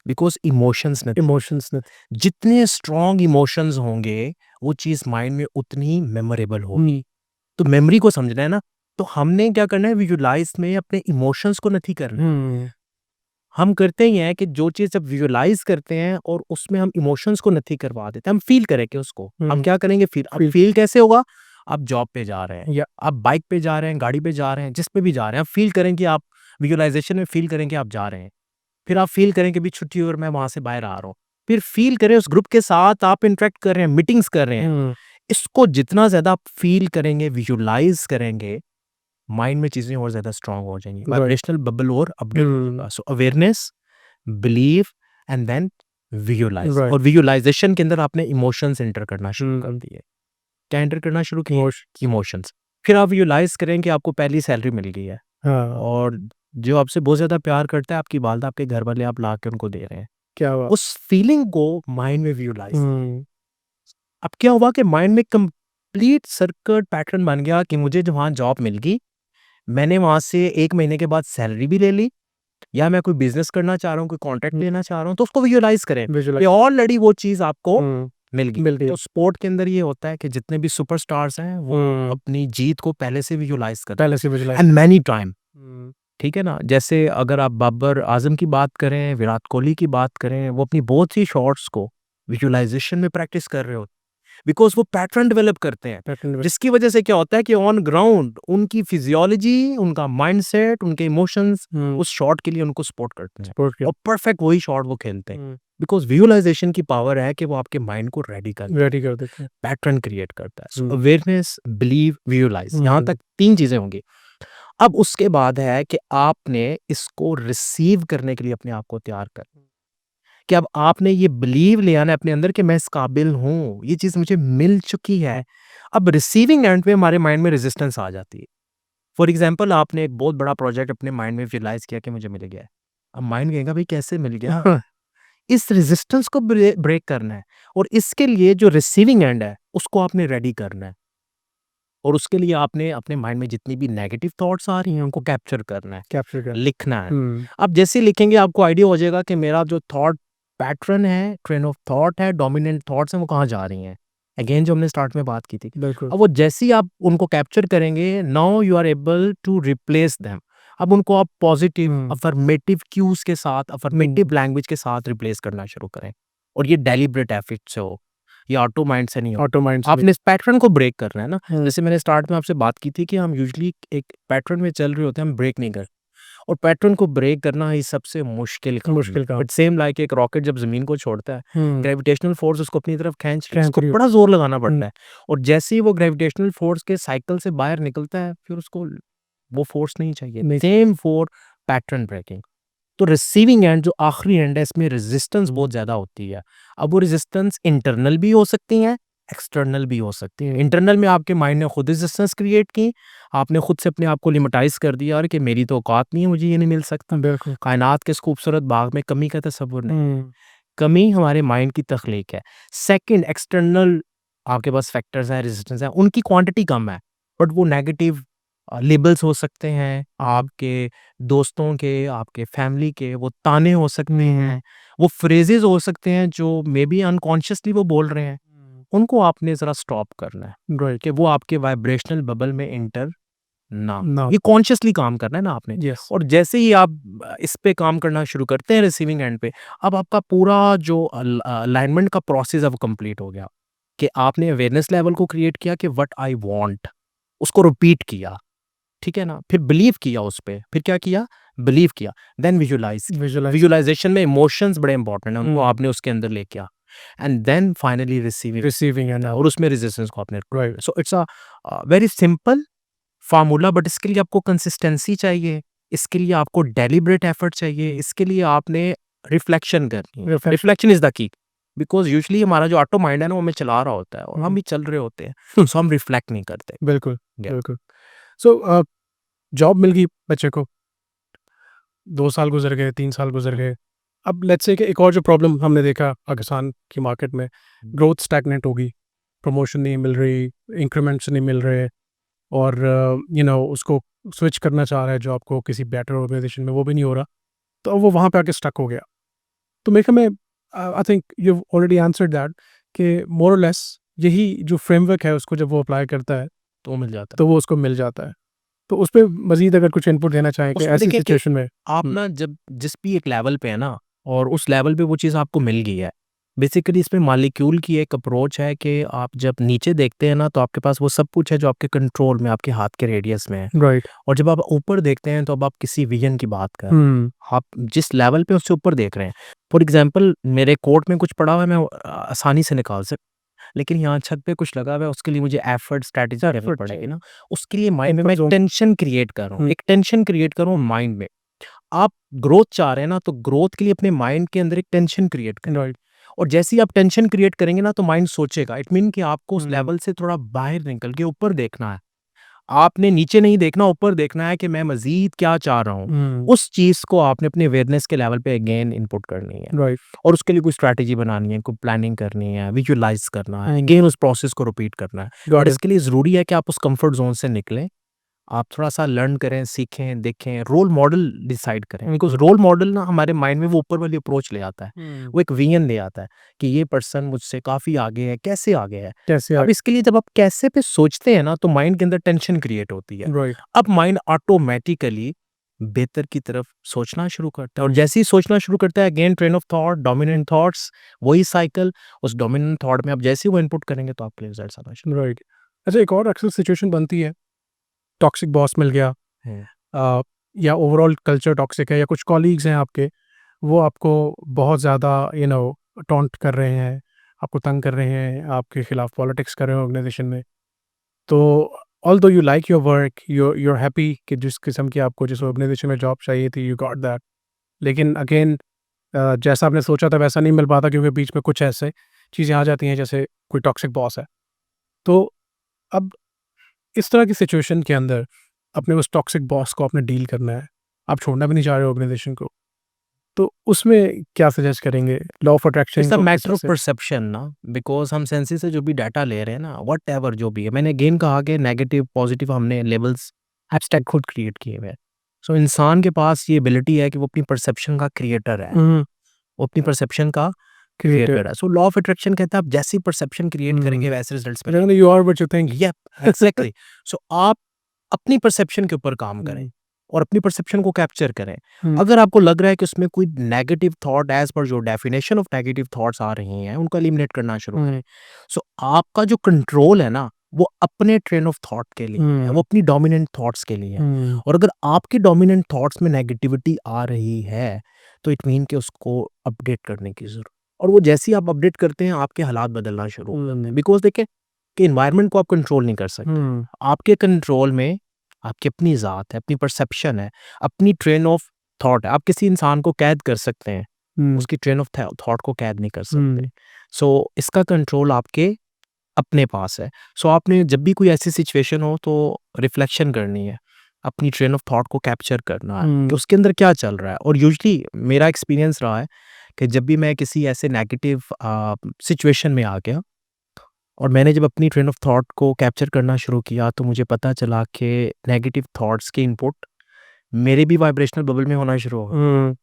बिकॉज़ इमोशंस ने इमोशंस ने। जितने स्ट्रॉन्ग इमोशंस होंगे, वो चीज़ माइंड में उतनी ही मेमोरेबल होगी। हुँ। तो मेमोरी को समझना है ना, तो हमने क्या करना है, विजुअलाइज़ में अपने इमोशंस को नहीं करना है। हुँ। हम करते ही हैं कि जो चीज़ जब विजुअलाइज़ करते हैं और उसमें हम इमोशंस को नहीं करवा देते, हम फ़ील करेंगे उसको। हम हुँ। क्या करेंगे फ़ील, अब फ़ील फ़ील कैसे होगा? आप जॉब पे जा रहे हैं, या आप बाइक पे जा रहे हैं, गाड़ी पे जा रहे हैं, जिस पे भी जा रहे हैं, आप फ़ील करें कि आप विजुअलाइज़ेशन में फ़ील करें कि आप जा रहे हैं। फिर आप फ़ील करें कि अभी छुट्टी हुई और मैं वहाँ से बाहर आ रहा हूँ। फिर फ़ील करें उस ग्रुप के साथ आप इंटरैक्ट कर रहे हैं, मीटिंग्स कर रहे हैं। हुँ। इसको जितना ज़्यादा आप फ़ील करेंगे, विजुअलाइज़ करेंगे, माइंड में चीज़ें और ज़्यादा स्ट्रॉन्ग हो जाएँगी। राइट। वाइब्रेशनल बबल और अपडेट हुँ। होगा। So awareness, believe and then visualise. Right. और विजुअलाइज़ेशन के अंदर आपने इमोशंस एंटर करना शुरू कर हुँ। दिए। क्या एंटर करना शुरू किए? इमोश इमोशंस। फिर आप विजुअलाइज़ करें कि आपको पहली सैलरी मिल गई है हाँ, और जो आपसे बहुत ज़्यादा प्यार करता है, आपकी वालिदा, आपके घर वाले, आप ला के उनको दे रहे हैं। क्या बात! उस फीलिंग को माइंड में विजुअलाइज़। हुँ। अब क्या हुआ कि माइंड में कंप्लीट सर्किट पैटर्न बन गया कि मुझे जो वहाँ जॉब मिल गई, मैंने वहाँ से 1 महीने के बाद सैलरी भी ले ली, या मैं कोई बिज़नेस करना चाह रहा हूँ, कोई कॉन्ट्रैक्ट हुँ। लेना चाह रहा हूँ, तो उसको विजुअलाइज़ करें कि विजुअलाइज़। ऑलरेडी वो चीज़ आपको हुँ। मिल गई। मिल गई। तो स्पोर्ट के अंदर ये होता है कि जितने भी सुपरस्टार्स हैं, वो हुँ। अपनी जीत को पहले से विजुअलाइज़ करते पहले से हैं विजुअलाइज़। And many time. हुँ। ठीक है ना? जैसे अगर आप बाबर आज़म की बात करें, विराट कोहली की बात करें, वो अपनी बहुत सी शॉट्स को विजुअलाइज़ेशन में प्रैक्टिस कर रहे होते हैं, बिकॉज़ वो पैटर्न डेवलप करते हैं, पैटर्न में जिसकी वजह से क्या होता है कि ऑन ग्राउंड उनकी फिज़ियोलॉजी, उनका माइंडसेट, उनके इमोशंस हुँ। उस शॉट के लिए उनको सपोर्ट करते हैं सपोर्ट किया। और परफेक्ट वही शॉट वो खेलते हैं। हुँ। बिकॉज़ विजुअलाइज़ेशन की पावर है कि वो आपके माइंड को रेडी कर रेडी कर देते हैं। पैटर्न क्रिएट करता है। सो हुँ। अवेयरनेस, बिलीव, विजुअलाइज़, यहाँ हुँ। तक 3 चीज़ें होंगी। अब उसके बाद है कि आपने इसको रिसीव करने के लिए अपने आप को तैयार कर, कि अब आपने ये बिलीव ले आना है अपने अंदर कि मैं इस काबिल हूँ, ये चीज़ मुझे मिल चुकी है। अब रिसीविंग एंड पे हमारे माइंड में रेजिस्टेंस आ जाती है। फॉर एग्ज़ाम्पल आपने एक बहुत बड़ा प्रोजेक्ट अपने माइंड में विजुअलाइज़ किया कि मुझे मिल गया है। अब माइंड कहेगा भाई कैसे मिल गया? इस रेजिस्टेंस को ब्रेक करना है और इसके लिए जो रिसीविंग एंड है, उसको आपने रेडी करना है। और उसके लिए आपने अपने माइंड में जितनी भी नेगेटिव थॉट्स आ रही हैं, उनको कैप्चर करना है, कैप्चर कर। लिखना है। हुँ। आप जैसे ही लिखेंगे आपको आइडिया हो जाएगा कि मेरा जो थॉट पैटर्न है, ट्रेन ऑफ थॉट है, डोमिनेंट थॉट्स हैं, वो कहाँ जा रही हैं। अगेन जो हमने स्टार्ट में बात की थी। बिल्कुल। अब वो जैसे ही आप उनको कैप्चर करेंगे, now you are able to replace them. अब उनको आप पॉजिटिव हम्म, अफर्मेटिव क्यूज के साथ, अफर्मेटिव लैंग्वेज के साथ रिप्लेस करना शुरू करें, और ये डेलिब्रेट एफर्ट से हो, ये ऑटो माइंड से नहीं हो। ऑटो माइंड से आपने इस पैटर्न को ब्रेक करना है ना। हम्म, जैसे मैंने स्टार्ट में आपसे बात की थी कि हम यूजुअली एक पैटर्न में चल रहे होते हैं, हम ब्रेक नहीं करते, और पैटर्न को ब्रेक करना ही सबसे मुश्किल काम है। मुश्किल काम। बट सेम लाइक एक रॉकेट जब जमीन को छोड़ता है, ग्रेविटेशनल फोर्स उसको अपनी तरफ खींच रही है, खींच उसको रही हो। बड़ा जोर लगाना हम्म, पड़ता है, और जैसे ही वो ग्रेविटेशनल फोर्स के साइकिल से बाहर निकलता है, फिर उसको वो फोर्स नहीं चाहिए। नहीं सेम फॉर पैटर्न ब्रेकिंग। तो रिसीविंग एंड जो आखिरी एंड है, इसमें रेजिस्टेंस बहुत ज़्यादा होती है। अब वो रेजिस्टेंस इंटरनल भी हो सकती हैं, एक्सटर्नल भी हो सकती हैं। इंटरनल में आपके माइंड ने खुद रेजिस्टेंस क्रिएट की, आपने खुद से अपने आप को लिमिटाइज कर दिया, और कि मेरी तो औकात नहीं है, मुझे ये नहीं मिल सकता। बिल्कुल। कायनात के इस खूबसूरत बाग में कमी का तस्वुर नहीं, हम्म, कमी हमारे माइंड की तख्लीक है। सेकंड, एक्सटर्नल आपके पास फैक्टर्स हैं, रेजिस्टेंस है, उनकी क्वांटिटी कम है, बट वो नेगेटिव लेबल्स हो सकते हैं, आपके दोस्तों के, आपके फैमिली के, वो ताने हो सकते हैं, वो फ्रेजेस हो सकते हैं जो मे बी अनकॉन्शियसली वो बोल रहे हैं। उनको आपने ज़रा स्टॉप करना है राइट। कि वो आपके वाइब्रेशनल बबल में एंटर ना हो। ना। ये कॉन्शियसली काम करना है ना आपने। यस। और जैसे ही आप इस पे काम करना शुरू करते हैं रिसीविंग एंड पे, अब आपका पूरा जो अलाइनमेंट का प्रोसेस अब कंप्लीट हो गया, कि आपने अवेयरनेस लेवल को क्रिएट किया कि व्हाट आई वांट, उसको रिपीट किया, ठीक है ना? फिर बिलीव किया उस पे, फिर क्या किया? बिलीव किया, देन विजुअलाइज़ किया। विजुअलाइज। विजुअलाइज़ेशन में इमोशंस बड़े इंपॉर्टेंट हैं, उनको हम्म, आपने उसके अंदर लेके आ, and then finally receiving, receiving and और उसमें रेजिस्टेंस को आपने, right. So it's a very simple formula, but इसके लिए आपको कंसिस्टेंसी चाहिए, इसके लिए आपको डेलिब्रेट एफर्ट चाहिए, इसके लिए आपने रिफ्लेक्शन करनी है। Reflection. Reflection is the key, because usually हमारा जो ऑटो माइंड है ना, वो हमें चला रहा होता है, और हम भी चल रहे होते हैं, सो हम रिफ्लेक्ट नहीं करते। बिल्कुल, Yeah. बिल्कुल। सो जॉब मिल गई बच्चे को, 2 साल गुज़र गए, 3 साल गुज़र गए। अब लेट्स से कि एक और जो प्रॉब्लम हमने देखा पाकिस्तान की मार्केट में, ग्रोथ स्टैग्नेंट होगी, प्रमोशन नहीं मिल रही, इंक्रीमेंट्स नहीं मिल रहे, और उसको स्विच करना चाह रहा है जॉब को किसी बेटर ऑर्गेनाइजेशन में, वो भी नहीं हो रहा। तो अब वो वहाँ पे आके स्टक हो गया। तो मेरे ख्याल में I think you have already answered that, कि मोर और लेस यही जो फ्रेमवर्क है उसको जब वो अप्लाई करता है तो मिल जाता है। तो वो उसको मिल जाता है। तो उस पे मज़ीद अगर कुछ इनपुट देना चाहें कि उसमें ऐसी देखिए कि सिचुएशन में आप ना जब जिस भी एक लेवल पे है ना, और उस लेवल पे वो चीज़ आपको मिल गई है, बेसिकली इसमें मॉलिक्यूल की एक अप्रोच है कि आप जब नीचे देखते हैं ना, तो आपके पास वो सब कुछ है जो आपके कंट्रोल में, आपके हाथ के रेडियस में है, राइट। और जब आप ऊपर देखते हैं तो अब आप किसी विजन की बात कर रहे हैं। हुँ, आप जिस लेवल पे उससे ऊपर देख रहे हैं, फॉर एग्जांपल मेरे कोर्ट में कुछ पड़ा हुआ है, मैं आसानी से निकाल सकता, लेकिन यहाँ छत पे कुछ लगा हुआ है, उसके लिए मुझे एफर्ट स्ट्रेटजी करनी एफर्ट पड़ेगी चाहिए। ना। उसके लिए माइंड में कंफर्ट मैं ज़ोन। टेंशन क्रिएट कर रहा हूँ, एक टेंशन क्रिएट कर रहा हूँ माइंड में। आप ग्रोथ चाह रहे हैं ना, तो ग्रोथ के लिए अपने माइंड के अंदर एक टेंशन क्रिएट करें, राइट। और जैसे ही आप टेंशन क्रिएट करेंगे ना, तो माइंड सोचेगा, इट मीन कि आपको उस हुँ, लेवल से थोड़ा बाहर निकल के ऊपर देखना है। आपने नीचे नहीं देखना, ऊपर देखना है कि मैं मज़ीद क्या चाह रहा हूँ। हुँ, उस चीज़ को आपने अपने अवेयरनेस के लेवल पे अगेन इनपुट करनी है, राइट। और उसके लिए कोई स्ट्रैटेजी बनानी है, कोई प्लानिंग करनी है, विजुअलाइज़ करना है, अगेन उस प्रोसेस को रिपीट करना है। Got but it. इसके लिए ज़रूरी है कि आप उस कम्फर्ट ज़ोन से निकलें, आप थोड़ा-सा लर्न करें, सीखें, देखें, रोल मॉडल डिसाइड करें, बिकॉज़ रोल मॉडल ना हमारे माइंड में वो ऊपर वाली अप्रोच ले आता है। हुँ, वो एक विज़न ले आता है कि ये पर्सन मुझसे काफ़ी आगे है, कैसे आगे है? कैसे अब इसके लिए जब आप कैसे पे सोचते हैं ना, तो माइंड के अंदर टेंशन क्रिएट होती है। राइट। अब माइंड ऑटोमैटिकली बेहतर की तरफ सोचना शुरू करता है, और जैसे ही सोचना शुरू करता है, again train of thought, dominant thoughts, वही साइकिल, उस डोमिनेंट थॉट में आप जैसे ही वो इनपुट करेंगे, तो आपके रिजल्ट्स आना शुरू राइट। अच्छा, एक और अक्सर सिचुएशन बनती है, टॉक्सिक बॉस मिल गया, हैं। या ओवरऑल कल्चर टॉक्सिक है, या कुछ कॉलीग्स हैं आपके, वो आपको बहुत ज़्यादा टॉन्ट कर रहे हैं, आपको तंग कर रहे हैं, आपके खिलाफ पॉलिटिक्स कर रहे हैं ऑर्गेनाइजेशन में। तो although you like your work, you are happy कि जिस किस्म की आपको जिस ऑर्गेनाइजेशन में जॉब चाहिए थी, यू गॉट दैट। लेकिन अगेन जैसा आपने सोचा था वैसा नहीं मिल पाता, क्योंकि बीच में कुछ ऐसे चीज़ें आ जाती हैं जैसे कोई टॉक्सिक बॉस है। तो अब इस तरह की सिचुएशन के अंदर अपने उस टॉक्सिक बॉस को आपने डील करना है, आप छोड़ना भी नहीं चाह रहे ऑर्गेनाइजेशन को, तो उसमें क्या सजेस्ट करेंगे? Law of attraction it's a को किस मैटर तरह ऑफ से? परसेप्शन ना, बिकॉज़ हम सेंसेस से जो भी डाटा ले रहे हैं ना, व्हाटएवर जो भी है, मैंने अगेन कहा कि नेगेटिव, पॉजिटिव हमने लेवल्स एब्स्ट्रैक्ट खुद क्रिएट किए हुए हैं। सो इंसान के पास ये एबिलिटी है कि वो अपनी परसेप्शन का क्रिएटर है, हुँ, वो अपनी परसेप्शन का क्रिएटिव। क्रिएटर है। सो लॉ ऑफ अट्रैक्शन कहता है आप जैसी परसेप्शन क्रिएट हुँ, करेंगे, वैसे रिजल्ट्स मिलेंगे। You are what you think. Yep, exactly. So आप अपनी परसेप्शन के ऊपर काम करें, हुँ, और अपनी परसेप्शन को कैप्चर करें। हुँ, अगर आपको लग रहा है कि उसमें कोई नेगेटिव थॉट एज़ पर जो डेफिनेशन ऑफ नेगेटिव थॉट्स आ रही हैं, उनको एलिमिनेट करना शुरू हुँ, करें। सो आपका जो कंट्रोल है ना, वो अपने ट्रेन ऑफ थॉट के लिए है, हुँ, वो अपनी डोमिनेंट थॉट्स के लिए है। हुँ, और अगर आपके डोमिनेंट थॉट्स में नेगेटिविटी आ रही है, तो इट मीन कि उसको अपडेट करने की ज़रूरत। और वो जैसे ही आप अपडेट करते हैं, आपके हालात बदलना शुरू हो जाते हैं। बिकॉज़ देखिए कि एनवायरनमेंट को आप कंट्रोल नहीं कर सकते। हुँ, आपके कंट्रोल में आपकी अपनी ज़ात है, अपनी परसेप्शन है, अपनी ट्रेन ऑफ थॉट है। आप किसी इंसान को कैद कर सकते हैं, हुँ, उसकी ट्रेन ऑफ थॉट को कैद नहीं कर सकते। हुँ, सो इसका कंट्रोल आपके अपने पास है। सो आपने जब भी कोई ऐसी सिचुएशन हो तो रिफ्लेक्शन करनी है, अपनी ट्रेन ऑफ थॉट को कैप्चर करना है कि हुँ, उसके अंदर क्या चल रहा है। और यूजुअली मेरा एक्सपीरियंस रहा है कि जब भी मैं किसी ऐसे नेगेटिव सिचुएशन में आ गया और मैंने जब अपनी ट्रेन ऑफ थॉट को कैप्चर करना शुरू किया, तो मुझे पता चला कि नेगेटिव थॉट्स के इनपुट मेरे भी वाइब्रेशनल बबल में होना शुरू हो गए। हुँ,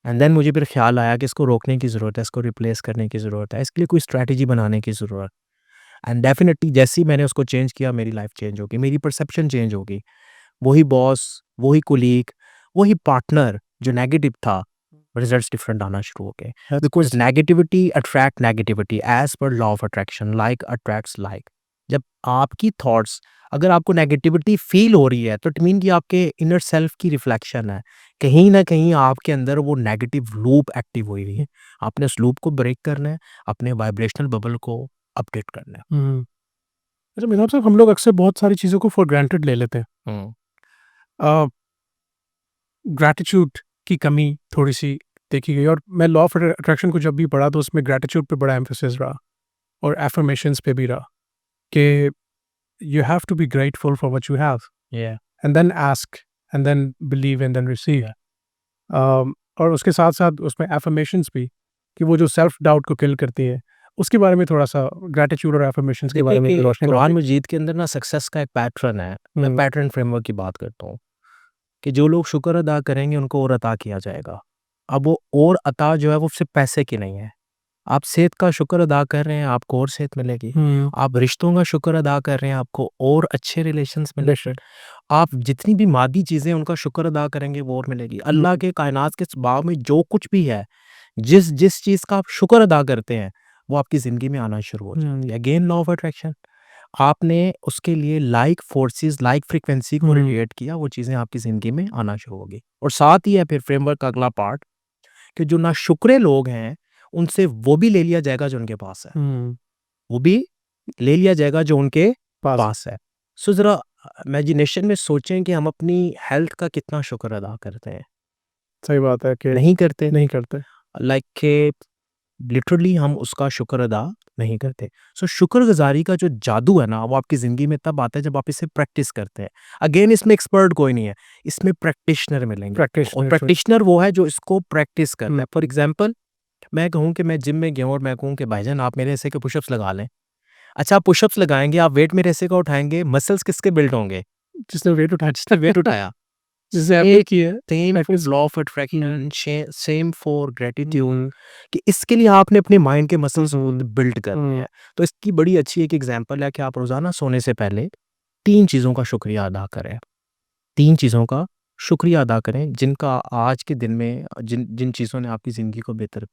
एंड देन मुझे फिर ख्याल आया कि इसको रोकने की ज़रूरत है, इसको रिप्लेस करने की ज़रूरत है, इसके लिए कोई स्ट्रैटेजी बनाने की ज़रूरत है। एंड डेफिनिटली जैसे ही मैंने उसको चेंज किया, मेरी लाइफ चेंज हो गई, मेरी परसेप्शन चेंज हो गई। वही बॉस, वही कोलीग, वही पार्टनर जो नेगेटिव था, रिजल्ट्स डिफरेंट आना शुरू हो गए। That's because good. Negativity attract negativity as per law of attraction, like attracts like. जब आपकी थॉट्स अगर आपको नेगेटिविटी फ़ील हो रही है, तो इट मीन कि आपके इनर सेल्फ की रिफ्लेक्शन है। कहीं न कहीं आपके अंदर वो नेगेटिव लूप एक्टिव हुई हुई है। आपने उस लूप को ब्रेक करना है, अपने वाइब्रेशनल बबल को अपडेट करना है। हुँ। अच्छा मेरे हिसाब से हम लोग अक्सर बहुत सारी चीज़ों को फॉर ग्रांटेड ले लेते हैं। हुँ, अ, ग्रैटिट्यूड की कमी थोड़ी-सी देखी गई और मैं लॉ ऑफ अट्रैक्शन को जब भी पढ़ा तो उसमें ग्रैटिट्यूड पे बड़ा एम्फेसिस रहा और अफ़र्मेशंस पे भी रहा कि you have to be grateful for what you have या and then ask and then believe and then receive. और उसके साथ-साथ उसमें अफ़र्मेशंस भी कि वो जो सेल्फ डाउट को किल करती है, उसके बारे में थोड़ा-सा ग्रैटिट्यूड और अफ़र्मेशंस के देखिए बारे में कि रोशनी कुरान डालिए। मजीद के अंदर ना सक्सेस का एक पैटर्न है। मैं हुँ, पैटर्न फ्रेमवर्क की बात करता हूँ कि जो लोग शुक्र अदा करेंगे उनको और अता किया जाएगा। अब वो और अता जो है वो सिर्फ़ पैसे की नहीं है। आप सेहत का शुक्र अदा कर रहे हैं, आपको और सेहत मिलेगी। हुँ, आप रिश्तों का शुक्र अदा कर रहे हैं, आपको और अच्छे रिलेशंस मिलेंगे। बेशक। आप जितनी भी मादी चीज़ें हैं उनका शुक्र अदा करेंगे वो और मिलेगी। हुँ, अल्लाह के कायनात के स्वभाव में जो कुछ भी है, जिस चीज़ का आप शुक्र अदा करते हैं, वो आपकी ज़िंदगी में आना शुरू हो जाती हुँ, है। Again law of attraction. आपने उसके लिए लाइक फोर्सेस, लाइक फ्रीक्वेंसी को हुँ, रेडिएट किया, वो चीज़ें आपकी ज़िंदगी में आना शुरू हो गई। और साथ ही है फिर फ्रेमवर्क का अगला पार्ट कि जो नाशुक्रे लोग हैं, उनसे वो भी ले लिया जाएगा जो उनके पास है। हुँ, वो भी ले लिया जाएगा जो उनके पास पास है। सो ज़रा इमेजिनेशन में सोचें कि हम अपनी हेल्थ का कितना शुक्र अदा करते हैं। सही बात है कि नहीं करते। नहीं करते। लाइक के लिटरली हम उसका शुक्र अदा नहीं करते। सो शुक्रगुज़ारी का जो जादू है ना, वो आपकी ज़िंदगी में तब आता है जब आप इसे प्रैक्टिस करते हैं। अगेन इसमें एक्सपर्ट कोई नहीं है, इसमें प्रैक्टिशनर मिलेंगे आपको और प्रैक्टिशनर ट्रू। प्रैक्टिशनर वो है जो इसको प्रैक्टिस करता हुँ, है। फॉर एग्ज़ाम्पल मैं कहूँ कि मैं जिम में गया हूँ और मैं कहूँ कि भाईजान आप मेरे हिस्से के पुशअप्स लगा लें। अच्छा, आप पुशअप्स लगाएँगे, आप वेट मेरे हिस्से का उठाएँगे, मसल्स किसके बिल्ड होंगे? जिसने वेट उठाया जिसने वेट उठाया। जिसने एफर्ट एक की है, same for practice law of hmm, attraction, same for gratitude hmm, कि इसके लिए आपने अपने माइंड के हुँ, मसल्स हुँ, बिल्ड करने हुँ, हैं। तो इसकी बड़ी अच्छी एक एग्ज़ाम्पल है कि आप रोज़ाना सोने से पहले 3 चीज़ों का शुक्रिया अदा करें। 3 चीज़ों का शुक्रिया अदा करें जिनका आज के दिन में जिन जिन चीज़ों ने आपकी ज़िंदगी को बेहतर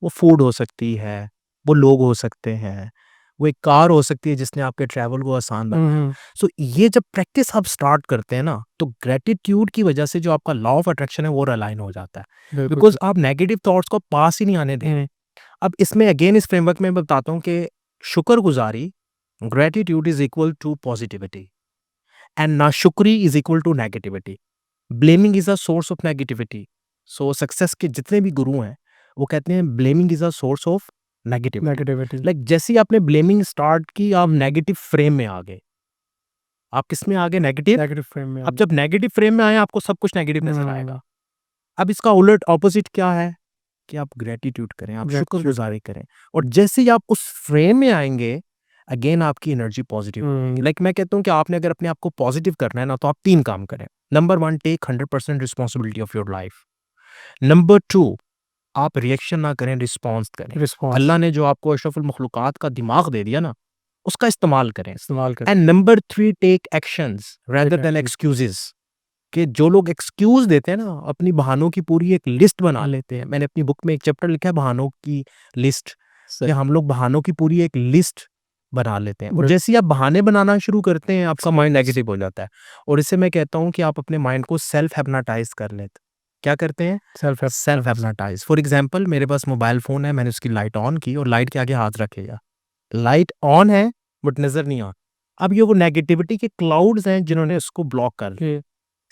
वो फूड हो सकती है, वो लोग हो सकते हैं, वो एक कार हो सकती है जिसने आपके ट्रैवल को आसान हुँ, बनाया। हुँ, सो ये जब प्रैक्टिस आप स्टार्ट करते हैं ना, तो ग्रैटिट्यूड की वजह से जो आपका लॉ ऑफ अट्रैक्शन है वो अलाइन हो जाता है। बिल्कुल बिकॉज़ सही। आप नेगेटिव थॉट्स को पास ही नहीं आने दे रहे। हुँ, अब इसमें अगेन इस फ्रेमवर्क में मैं बताता हूँ कि शुक्रगुज़ारी gratitude is equal to positivity and नाशुक्री is equal to negativity. Blaming is a source of negativity. So success के जितने भी गुरु हैं, वो कहते हैं blaming is a source of negativity. Negativity, like जैसे ही आपने ब्लेमिंग स्टार्ट की, आप नेगेटिव फ्रेम में आ गए। आप किस में आ गए? नेगेटिव। नेगेटिव फ्रेम में आ अब गए। जब नेगेटिव फ्रेम में आए, आपको सब कुछ नेगेटिव नज़र हुँ, आएगा। अब इसका उलट ऑपोज़िट क्या है? कि आप ग्रैटिट्यूड करें, आप ग्रैटिट्यूड शुक्रगुज़ारी करें और जैसे ही आप उस फ्रेम में आएँगे, अगेन आपकी एनर्जी पॉज़िटिव होगी। हुँ, लाइक मैं कहता हूँ कि आपने अगर अपने आप को पॉज़िटिव करना है ना, तो आप 3 काम करें। Number 1 take 100% responsibility of your life. Number 2 आप रिएक्शन ना करें, रिस्पॉन्स करें। रिस्पॉन्स अल्लाह ने जो आपको अशरफुल मखलूक़ात का दिमाग दे दिया ना, उसका इस्तेमाल करें। इस्तेमाल करें, and number 3 take actions take rather than action excuses. कि जो लोग एक्सक्यूज़ देते हैं ना, अपनी बहानों की पूरी एक लिस्ट बना लेते हैं। मैंने अपनी बुक में एक चैप्टर लिखा है बहानों की लिस्ट, कि सही। हम लोग बहानों की पूरी एक लिस्ट बना लेते हैं और बिल जैसे ही आप बहाने बनाना शुरू करते हैं, आपका माइंड नेगेटिव हो जाता है और इससे मैं कहता हूँ कि आप अपने माइंड को सेल्फ हिप्नोटाइज़ कर लेते। क्या करते हैं? Self help self hypnotise. For example मेरे पास मोबाइल फ़ोन है, मैंने उसकी लाइट ऑन की और लाइट के आगे हाथ रखेगा। लाइट ऑन है बट नज़र नहीं आ। अब ये वो नेगेटिविटी के क्लाउड्स हैं जिन्होंने उसको ब्लॉक कर लिया। के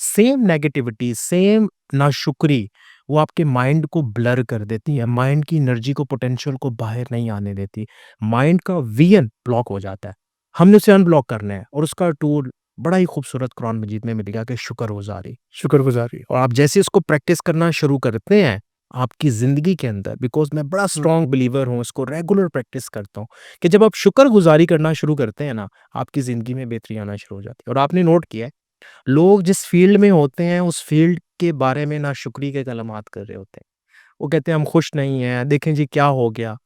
सेम नेगेटिविटी, सेम नाशुक्री वो आपके माइंड को ब्लर कर देती है, माइंड की एनर्जी को, पोटेंशियल को बाहर नहीं आने देती। माइंड का विजन ब्लॉक हो जाता है। हमने उसे अनब्लॉक करना है और उसका टूल बड़ा ही खूबसूरत कुरान मजीद में मिल गया कि शुक्रगुज़ारी। शुक्रगुज़ारी। और आप जैसे इसको प्रैक्टिस करना शुरू करते हैं आपकी ज़िंदगी के अंदर, बिकॉज़ मैं बड़ा स्ट्रॉन्ग बिलीवर हूँ, इसको रेगुलर प्रैक्टिस करता हूँ कि जब आप शुक्रगुज़ारी करना शुरू करते हैं ना, आपकी ज़िंदगी में बेहतरी आना शुरू हो जाती है। और आपने नोट किया है, लोग जिस फ़ील्ड में होते हैं, उस फ़ील्ड के बारे में नाशुक्री के कलमात कर रहे होते हैं। वो कहते हैं हम खुश नहीं हैं, देखें जी क्या हो गया।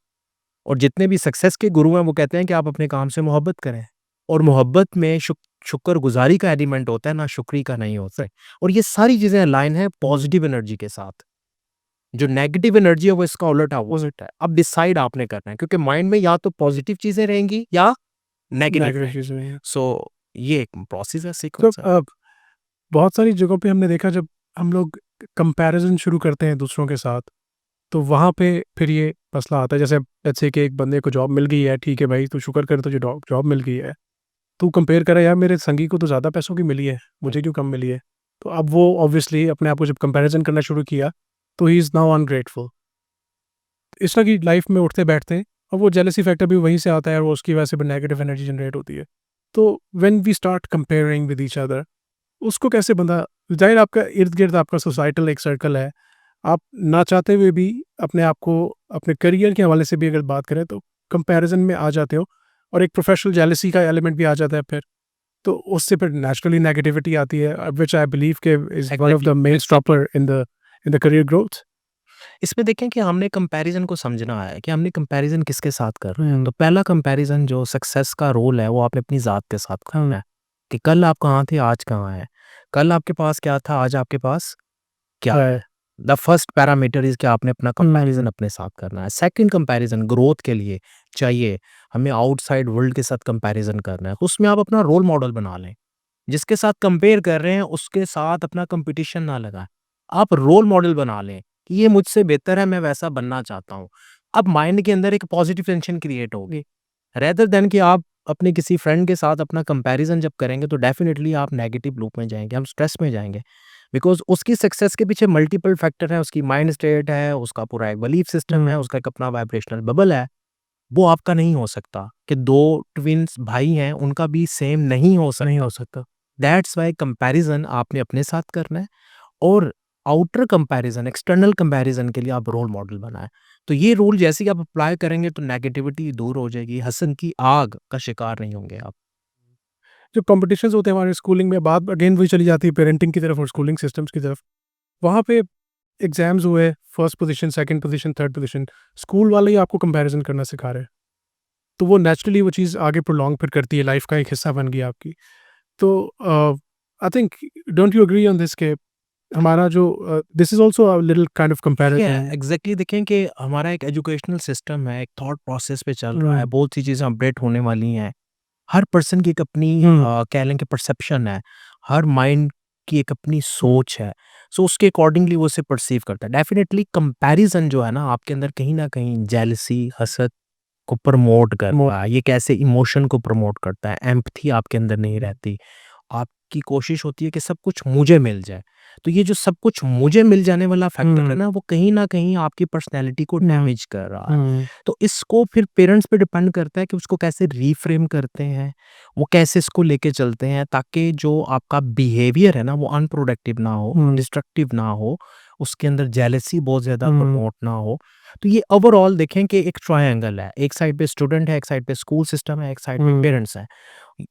और जितने भी सक्सेस के गुरु हैं, वो कहते हैं कि आप अपने काम से मोहब्बत करें और मोहब्बत में शुक्रगुज़ारी का एलिमेंट होता है, नाशुक्री का नहीं होता है। और ये सारी चीज़ें अलाइन हैं पॉज़िटिव एनर्जी के साथ। जो नेगेटिव एनर्जी है वो इसका उलट अपोज़िट है। अब डिसाइड आपने करना है क्योंकि माइंड में या तो पॉज़िटिव चीज़ें रहेंगी या नेगेटिव नेगेटिव रहेंगी। चीज़ें नहीं है। सो ये एक प्रोसेस है, तो सीक्वेंस है। बहुत सारी जगहों पे हमने देखा जब हम लोग कंपैरिज़न शुरू करते हैं दूसरों के साथ, तो वहाँ पे फिर ये मसला आता है। जैसे लेट्स से कि एक बंदे को जॉब मिल गई है, ठीक है भाई, तू शुक्र कर तुझे जॉब मिल गई है। तू कंपेयर कर रहा है, यार मेरे संगी को तो ज़्यादा पैसों की मिली है, मुझे क्यों कम मिली है? तो अब वो ऑब्वियसली अपने आप को जब कंपैरिज़न करना शुरू किया, तो ही इज़ नाउ अनग्रेटफुल। इस तरह की लाइफ में उठते-बैठते हैं और वो जेलसी फैक्टर भी वहीं से आता है और वो उसकी वजह से भी नेगेटिव एनर्जी जनरेट होती है। तो when we start comparing with each other, उसको कैसे बंदा, ज़ाहिर है आपका इर्द-गिर्द आपका सोसाइटल एक सर्कल है। आप ना चाहते हुए भी अपने आप को अपने करियर के हवाले से भी अगर बात करें तो कंपैरिज़न में आ जाते हो और एक प्रोफेशनल जेलसी का एलिमेंट भी आ जाता है फिर। तो उससे फिर नेचुरली नेगेटिविटी आती है, व्हिच आई बिलीव के is one of the main stopper in the career growth. इसमें देखें कि हमने कंपैरिज़न को समझना है कि हमने कंपैरिज़न किसके साथ कर रहे हैं। तो पहला कंपैरिज़न जो सक्सेस का रोल है, वो आपने अपनी ज़ात के साथ करना है कि कल आप कहाँ थे, आज कहाँ हैं। कल आपके पास क्या था, आज आपके पास क्या है। द फर्स्ट पैरामीटर इज़ कि आपने अपना कंपैरिज़न अपने साथ करना है। सेकंड कंपैरिज़न ग्रोथ के लिए चाहिए, हमें आउटसाइड वर्ल्ड के साथ कंपैरिज़न करना है। उसमें आप अपना रोल मॉडल बना लें। जिसके साथ कंपेयर कर रहे हैं, उसके साथ अपना कंपटीशन ना लगाएँ। आप रोल मॉडल बना लें कि ये मुझसे बेहतर है, मैं वैसा बनना चाहता हूँ। अब माइंड के अंदर एक पॉजिटिव टेंशन क्रिएट होगी। रेदर देन कि आप अपने किसी फ्रेंड के साथ अपना कंपैरिज़न जब करेंगे, तो डेफ़िनिटली आप नेगेटिव लूप में जाएँगे, आप स्ट्रेस में जाएँगे। बिकॉज़ उसकी सक्सेस के पीछे मल्टीपल फैक्टर हैं, उसकी माइंड स्टेट है, उसका पूरा एक बिलीफ सिस्टम है, उसका एक अपना वाइब्रेशनल बबल है। वो आपका नहीं हो सकता कि 2 ट्विन्स भाई हैं, उनका भी सेम नहीं हो सकता। नहीं हो सकता। दैट्स व्हाई कंपैरिजन आपने अपने साथ करना है और आउटर कंपैरिजन, एक्सटर्नल कंपैरिजन के लिए आप रोल मॉडल बनाएं। तो ये रूल जैसे ही आप अप्लाई करेंगे तो नेगेटिविटी दूर हो जाएगी, हसन की आग का शिकार नहीं होंगे आप। जो कॉम्पिटिशन्स होते हैं हमारे स्कूलिंग में, बात अगेन वही चली जाती है पेरेंटिंग की तरफ और स्कूलिंग सिस्टम्स की तरफ। वहाँ पे एग्ज़ाम्स हुए, first position, second position, third position, school वाले ही आपको कंपैरिज़न करना सिखा रहे हैं। तो वो नेचुरली वो चीज़ आगे प्रोलॉन्ग फिर करती है, लाइफ़ का एक हिस्सा बन गई आपकी। तो I think, don't you agree on this के हमारा जो this is also a little kind of comparison. Exactly देखें कि हमारा एक एजुकेशनल सिस्टम है, एक थॉट प्रोसेस पे चल रहा है, राइट। बहुत सी चीज़ें अपडेट होने वाली हैं। हर पर्सन की एक अपनी हुँ, कह लें कि परसेप्शन है, हर माइंड की एक अपनी सोच है। सो उसके अकॉर्डिंगली वो उसे परसीव करता है। डेफिनिटली कंपैरिजन जो है ना, आपके अंदर कहीं न कहीं जेलसी, हसद को प्रमोट मो करता है। ये कैसे इमोशन को प्रमोट करता है, एम्पैथी आपके अंदर नहीं रहती। आपकी कोशिश होती है कि सब कुछ मुझे मिल जाए। तो ये जो सब कुछ मुझे मिल जाने वाला फैक्टर है हुँ, ना, वो कहीं न कहीं आपकी पर्सनैलिटी को डैमेज कर रहा है। हुँ, तो इसको फिर पेरेंट्स पे डिपेंड करता है कि उसको कैसे रीफ्रेम करते हैं, वो कैसे इसको लेके चलते हैं ताकि जो आपका बिहेवियर है ना, वो अनप्रोडक्टिव ना हो, हुँ, डिस्ट्रक्टिव ना हो, उसके अंदर जेलसी बहुत ज़्यादा हुँ, प्रमोट ना हो। तो ये ओवरऑल देखें कि एक ट्रायंगल है, एक साइड पे स्टूडेंट है, एक साइड पे स्कूल सिस्टम है, एक साइड पे हुँ। पेरेंट्स हैं।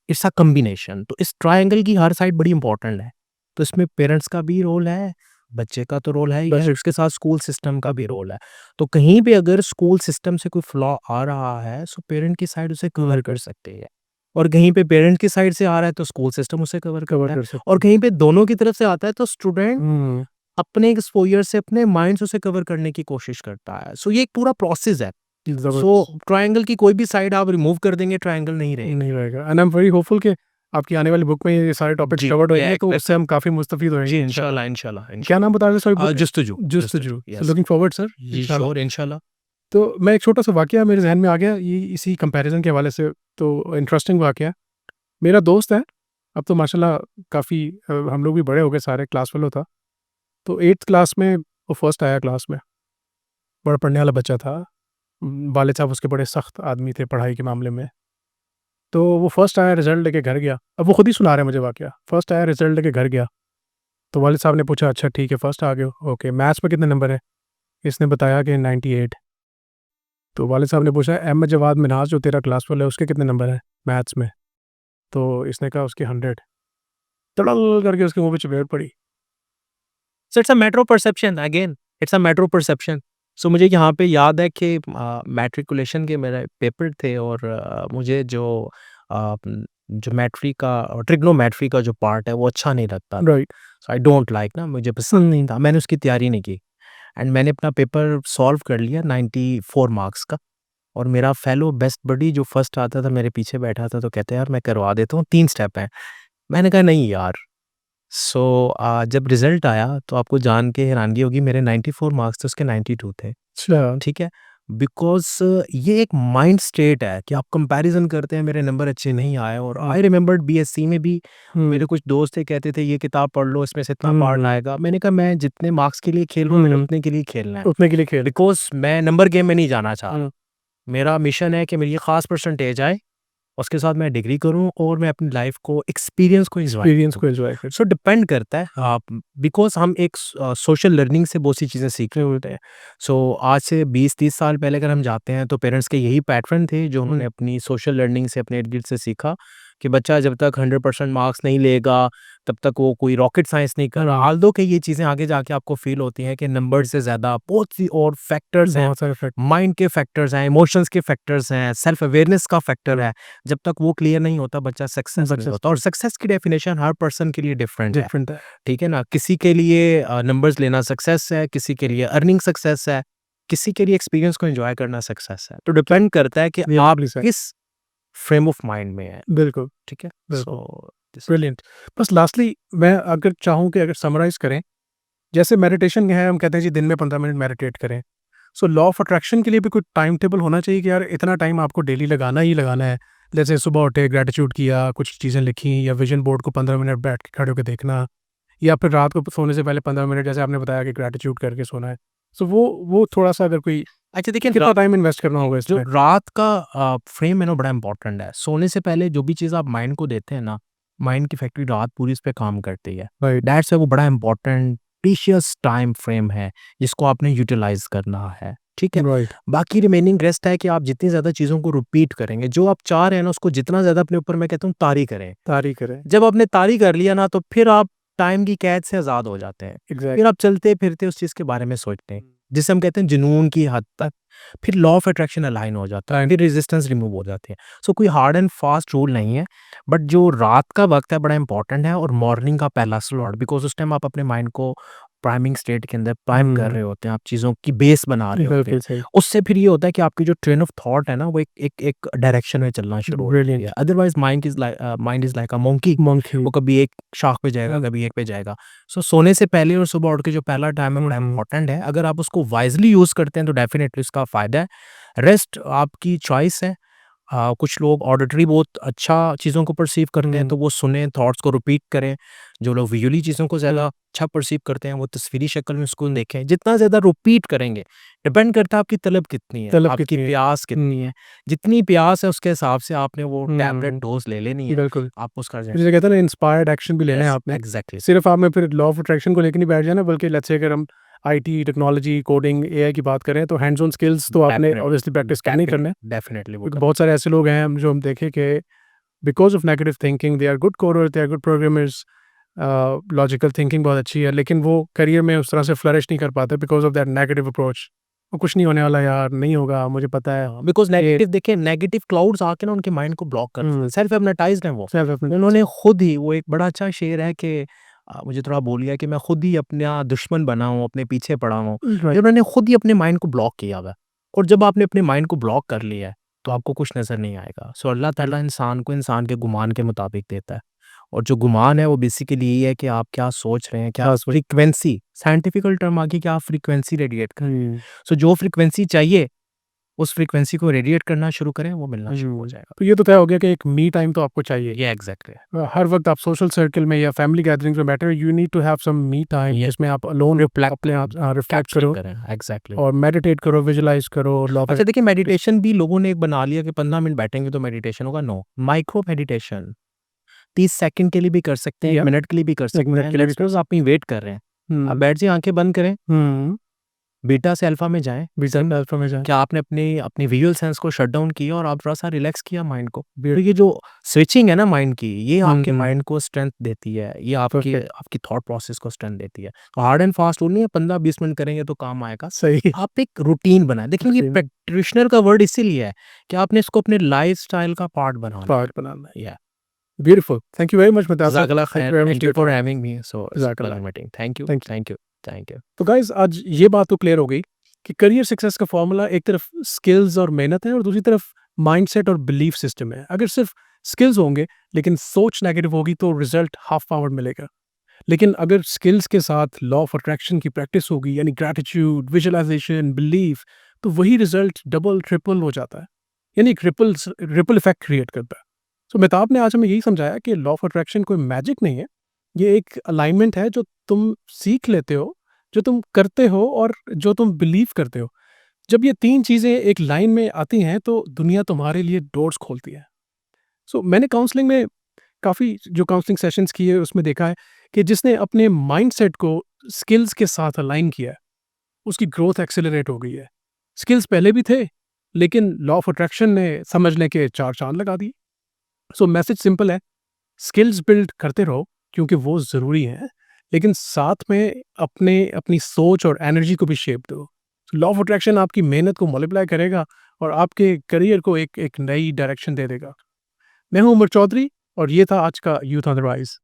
It's a combination. तो इस ट्रायंगल की हर साइड बड़ी इंपॉर्टेंट है। तो इसमें पेरेंट्स का भी रोल है, बच्चे का तो रोल है ही बस है, उसके साथ स्कूल सिस्टम का भी रोल है। तो कहीं भी अगर स्कूल सिस्टम से कोई फ्लॉ आ रहा है, सो पेरेंट की साइड उसे कवर कर सकते हैं। और कहीं पे पेरेंट की साइड से आ रहा है तो स्कूल सिस्टम उसे कवर कवर करता है, कर सकते और हैं। कहीं पे दोनों की तरफ से आता है तो स्टूडेंट हम्म, अपने एक्सपोज़र से अपने माइंड से उसे कवर करने की कोशिश करता है। सो ये एक पूरा प्रोसेस है। सो जबरदस्त। ट्रायंगल की कोई भी साइड आप रिमूव कर देंगे, ट्रायंगल नहीं रहेगी। नहीं रहेगा, and I am very hopeful कि आपकी आने वाली बुक में ये सारे टॉपिक्स जी, कवर्ड या होंगे, तो एक्सपेक्ट उससे हम काफ़ी मुस्तफ़ीद होएंगे जी, इंशाल्लाह। इंशाल्लाह, इंशाल्लाह, क्या इंशाल्लाह। नाम बता रहे थे सॉरी बुक का? Justuju, Justuju. So yes. Looking forward sir, जी, इंशाल्लाह। श्योर, इंशाल्लाह। तो मैं एक छोटा सा वाक़या मेरे ज़हन में आ गया, ये इसी कंपैरिज़न के हवाले से, तो इंटरेस्टिंग वाक़या है। मेरा दोस्त है, अब तो माशाल्लाह काफ़ी हम लोग भी बड़े हो गए सारे, क्लास फेलो था। तो 8th क्लास में वो फर्स्ट आया क्लास में, बड़ा पढ़ने वाला बच्चा था। वालिद साहब उसके बड़े सख्त आदमी थे पढ़ाई के मामले में। तो वो फर्स्ट आया, रिज़ल्ट लेके घर गया। अब वो खुद ही सुना रहे हैं मुझे वाक़या। फर्स्ट आया, रिज़ल्ट लेके घर गया। तो वालिद साहब ने पूछा, अच्छा ठीक है फर्स्ट आ गए हो, ओके मैथ्स में कितने नंबर है? इसने बताया कि 98। तो वालिद साहब ने पूछा, अहमद जवाद मिन्हाज जो तेरा क्लास फेलो है उसके कितने नंबर हैं मैथ्स में? तो इसने कहा उसके 100। तड़ल करके उसके मुँह पे चपेट पड़ी। So it's a matter of perception again, it's a matter of perception. So मुझे यहाँ पे याद है कि मैट्रिकुलेशन के मेरे पेपर थे, और मुझे जो ज्योमेट्री का और ट्रिग्नोमेट्री का जो पार्ट है वो अच्छा नहीं लगता था। Right. So I don't like, ना मुझे पसंद नहीं था, मैंने उसकी तैयारी नहीं की, एंड मैंने अपना पेपर सॉल्व कर लिया 94 मार्क्स का। और मेरा फेलो बेस्ट बडी जो फर्स्ट आता था मेरे पीछे बैठा था, तो कहते यार मैं करवा देता हूँ, 3 स्टेप हैं। मैंने कहा नहीं यार। सो जब रिज़ल्ट आया तो आपको जान के हैरानगी होगी, मेरे 94 मार्क्स थे, उसके 92 थे, अच्छा। ठीक है? बिकॉज़ ये एक माइंड स्टेट है कि आप कंपैरिज़न करते हैं, मेरे नंबर अच्छे नहीं आए, और हुँ, आई रिमेंबर्ड बीएससी में भी हुँ, मेरे कुछ दोस्त थे, कहते थे ये किताब पढ़ लो, इसमें से इतना पार्ट हुँ, आएगा। मैंने कहा मैं जितने मार्क्स के लिए खेल रहा हूँ, मैंने हुँ, उतने के लिए खेलना है। उतने के लिए खेल। बिकॉज़ मैं नंबर गेम में नहीं जाना चाह रहा। हुँ, मेरा मिशन है कि मेरी ये ख़ास परसेंटेज आए, उसके साथ मैं डिग्री करूँ और मैं अपनी लाइफ़ को, एक्सपीरियंस को एन्जॉय एक्सपीरियंस करूँ। को एन्जॉय कर। सो डिपेंड करता है आप, बिकॉज़ हम एक सोशल लर्निंग से बहुत सी चीज़ें सीख रहे होते हैं। सो आज से 20-30 साल पहले अगर हम जाते हैं तो पेरेंट्स के यही पैटर्न थे जो उन्होंने हुँ, अपनी सोशल लर्निंग से, अपने इर्द-गिर्द से सीखा कि बच्चा जब तक 100% मार्क्स नहीं लेगा, तब तक वो कोई रॉकेट साइंस नहीं कर रहा। हुँ, ऑल्दो कि ये चीज़ें आगे जाके आपको फ़ील होती हैं कि नंबर से ज़्यादा बहुत सी और फैक्टर्स हैं, बहुत सारे फैक्ट। माइंड के फैक्टर्स हैं, इमोशंस के फैक्टर्स हैं, सेल्फ अवेयरनेस का फैक्टर हुँ, है। जब तक वो क्लियर नहीं होता, बच्चा सक्सेस नहीं होता, और सक्सेसफुल सक्सेस की डेफिनेशन हर पर्सन के लिए डिफरेंट है। डिफरेंट है। ठीक है ना? किसी के लिए नंबर्स लेना सक्सेस है, किसी के लिए अर्निंग सक्सेस है, किसी के लिए एक्सपीरियंस को एन्जॉय करना सक्सेस है। तो डिपेंड करता है कि आप रियली सही। किस फ्रेम ऑफ माइंड में हैं, बिल्कुल, ठीक है? बिल्कुल, सो दिस इज़ ब्रिलियंट। बस लास्टली मैं अगर चाहूँ कि अगर समराइज़ करें, जैसे मेडिटेशन है, हम कहते हैं जी दिन में 15 मिनट मेडिटेट करें। सो लॉ ऑफ अट्रैक्शन के लिए भी कोई टाइम टेबल होना चाहिए कि यार इतना टाइम आपको डेली लगाना ही लगाना है। जैसे सुबह उठे, ग्रैटिट्यूड किया, कुछ चीज़ें लिखी, या विज़न बोर्ड को 15 मिनट बैठ के खड़े होके देखना, या फिर रात को सोने से पहले 15 मिनट जैसे आपने बताया कि ग्रैटिट्यूड करके सोना है। सो वो थोड़ा-सा अगर कोई, अच्छा देखिए, कितना टाइम इन्वेस्ट करना होगा जो इसमें? रात का फ्रेम है ना, बड़ा इंपॉर्टेंट है। सोने से पहले जो भी चीज़ आप माइंड को देते हैं ना, माइंड की फैक्ट्री रात पूरी इस पे काम करती है। राइट, दैट्स व्हाई वो बड़ा इंपॉर्टेंट प्रीशियस टाइम फ्रेम है, जिसको आपने यूटिलाइज़ करना है, ठीक है? राइट, बाकी रिमेनिंग रेस्ट है कि आप जितनी ज़्यादा चीज़ों को रिपीट करेंगे, जो आप चाह रहे हैं ना, उसको जितना ज़्यादा अपने ऊपर, मैं कहता हूँ, तारी करें। तारी करें। जब आपने तारी कर लिया ना, तो फिर आप टाइम की कैद से आज़ाद हो जाते हैं। एग्ज़ैक्ट। फिर आप चलते-फिरते उस चीज़ के बारे में सोचते हैं, जिसे हम कहते हैं जुनून की हद तक। फिर लॉ ऑफ अट्रैक्शन अलाइन हो जाता है, टाइम। फिर रेजिस्टेंस रिमूव हो जाती है। सो कोई हार्ड एंड फास्ट रूल नहीं है, बट जो रात का वक़्त है बड़ा इंपॉर्टेंट है, और मॉर्निंग का पहला स्लॉट, बिकॉज़ उस टाइम आप अपने माइंड को प्राइमिंग स्टेट के अंदर प्राइम कर हुँ, रहे होते हैं, आप चीज़ों की बेस बना रहे होते हैं। बिल्कुल सही। उससे फिर ये होता है कि आपकी जो ट्रेन ऑफ थॉट है ना, वो एक एक एक डायरेक्शन में चलना शुरू हो जाती है। Brilliant. Otherwise mind is like a monkey, monkey. वो कभी एक शाख पे जाएगा, कभी एक पे जाएगा। सो सोने से पहले और सुबह उठ के जो पहला टाइम है, हुँ, बड़ा हुँ। इंपॉर्टेंट है। अगर आप उसको वाइज़ली यूज़ करते हैं तो डेफ़िनेटली उसका फ़ायदा है। रेस्ट आपकी चॉइस है। कुछ लोग ऑडिटरी बहुत अच्छा चीज़ों को परसीव करते हैं, हुँ, तो वो सुनें, थॉट्स को रिपीट करें। जो लोग विजुअली चीज़ों को ज़्यादा हुँ। अच्छा परसीव करते हैं, वो तस्वीरी शक्ल में उसको देखें। जितना ज़्यादा रिपीट करेंगे, डिपेंड करता है आपकी तलब कितनी है, तलब आपकी कितनी है? प्यास कितनी हुँ, है। जितनी प्यास है उसके हिसाब से आपने वो टैबलेट हुँ, डोज़ ले लेनी है। बिल्कुल। आप उसका ज जैसे कहते हैं ना, इंस्पायर्ड एक्शन भी लेना है यस, आपने। एग्ज़ैक्टली। सिर्फ़ आप में फिर लॉ ऑफ अट्रैक्शन को लेके नहीं बैठ जाना, बल्कि लेट्स से अगर हम आईटी, टेक्नोलॉजी, कोडिंग, एआई की बात करें, तो हैंड्स ऑन स्किल्स तो आपने डेफ़िनेटली, ऑब्वियसली प्रैक्टिस करने ही करना है। डेफ़िनेटली वो क्योंकि कर बहुत सारे ऐसे लोग हैं जो हम देखें कि because of negative thinking they are good coders, they are good programmers, logical thinking बहुत अच्छी है, लेकिन वो करियर में उस तरह से फ्लरिश नहीं कर पाते because of that negative approach. वो कुछ नहीं होने वाला यार, नहीं होगा, मुझे पता है। बिकॉज़ नेगेटिव देखिए नेगेटिव क्लाउड्स आके ना उनके माइंड को ब्लॉक करते हैं। सेल्फ हिप्नोटाइज़्ड हैं वो। सेल्फ डेफिनेटली उन्होंने खुद ही वो एक बड़ा अच्छा शेर है कि मुझे थोड़ा बोल गया कि मैं खुद ही अपना दुश्मन बना हूँ, अपने पीछे पड़ा हूँ। राइट। ये उन्होंने खुद ही अपने माइंड को ब्लॉक किया हुआ है और जब आपने अपने माइंड को ब्लॉक कर लिया है, तो आपको कुछ नज़र नहीं आएगा। सो अल्लाह ताला इंसान को इंसान के गुमान के मुताबिक देता है और जो गुमान है वो बेसिकली ये है कि आप क्या सोच रहे हैं, क्या क्या सोच फ्रीक्वेंसी साइंटिफिकल टर्म आ गई कि आप फ्रीक्वेंसी रेडिएट करें। हुँ, सो जो फ्रीक्वेंसी चाहिए, उस फ्रीक्वेंसी को रेडिएट करना शुरू करें, वो मिलना शुरू हो जाएगा। तो ये तो तय हो गया कि एक मी टाइम तो आपको चाहिए। ये एग्ज़ैक्टली हर वक़्त आप सोशल सर्कल में या फैमिली गैदरिंग्स में बैठे हो, you need to have some me time ये जिसमें आप अलोन रिफ्लेक्ट अपने आप रिफ्लेक्ट कैप्चर करो करें, एग्ज़ैक्टली। और मेडिटेट करो, विजुअलाइज़ करो, लॉ ऑफ अच्छा देखिए मेडिटेशन भी लोगों ने एक बना लिया कि 15 मिनट बैठेंगे तो मेडिटेशन होगा, नो। माइक्रो मेडिटेशन 30 सेकंड के लिए भी कर सकते हैं, 1 या मिनट के लिए भी कर 1 सकते मिनट हैं। के लिए भी लेट्स सपोज़ आप कहीं वेट कर रहे हैं, आप हुँ, बैठ जाइए, आँखें बंद करें, हुँ, बीटा से अल्फ़ा में जाएँ। विज़न अल्फा में जाएँ। क्या आपने अपनी अपनी विजुअल सेंस को शट डाउन किया और आप थोड़ा-सा रिलैक्स किया माइंड को। तो ये जो स्विचिंग है ना माइंड की, ये आपके माइंड को स्ट्रेंथ देती है, ये आपकी परफेक्ट, आपकी थॉट प्रोसेस को स्ट्रेंथ देती है। तो हार्ड एंड फास्ट रूल नहीं है 15-20 मिनट करेंगे तो काम आएगा। सही आप एक रूटीन बनाएँ। देखिए ये रूटीन प्रैक्टिशनर का वर्ड इसीलिए है कि आपने इसको अपने लाइफ़स्टाइल का पार्ट बनाना पार्ट बनाना है। है। Yeah beautiful, thank you very much मुतासिर, जज़ाकल्लाह थैंक खैर, you very much thank you for for your time. Having me, so it's जज़ाकल्लाह, pleasure meeting. Thank you, thank you. Thank you, thank you. तो guys आज ये बात तो clear हो गई कि करियर सक्सेस का फ़ॉर्मूला एक तरफ स्किल्स और मेहनत है और दूसरी तरफ माइंडसेट और बिलीफ सिस्टम है। अगर सिर्फ स्किल्स होंगे लेकिन सोच नेगेटिव होगी तो रिजल्ट हाफ पावर्ड मिलेगा। लेकिन अगर स्किल्स के साथ लॉ ऑफ अट्रैक्शन की प्रैक्टिस होगी यानी ग्रैटिट्यूड, विजुअलाइजेशन, बिलीफ, तो वही रिजल्ट डबल ट्रिपल हो जाता है। यानी एक रिपल इफेक्ट क्रिएट करता है। तो मेहताब ने आज हमें यही समझाया कि लॉ ऑफ अट्रैक्शन कोई मैजिक नहीं है, ये एक अलाइनमेंट है जो तुम सीख लेते हो, जो तुम करते हो और जो तुम बिलीव करते हो। जब ये तीन चीज़ें एक लाइन में आती हैं तो दुनिया तुम्हारे लिए डोर्स खोलती है। सो मैंने काउंसलिंग में काफ़ी जो काउंसलिंग सेशंस किए उसमें देखा है कि जिसने अपने माइंडसेट को स्किल्स के साथ अलाइन किया है, उसकी ग्रोथ एक्सेलरेट हो गई है। स्किल्स पहले भी थे, लेकिन लॉ ऑफ अट्रैक्शन ने समझ लें कि 4 चाँद लगा दिए। सो मैसेज सिंपल है, स्किल्स बिल्ड करते रहो क्योंकि वो ज़रूरी हैं, लेकिन साथ में अपनी सोच और एनर्जी को भी शेप दो। लॉ ऑफ अट्रैक्शन आपकी मेहनत को मल्टीप्लाई करेगा और आपके करियर को एक एक नई डायरेक्शन दे देगा। मैं हूं उमर चौधरी और ये था आज का यूथ ऑन द राइज।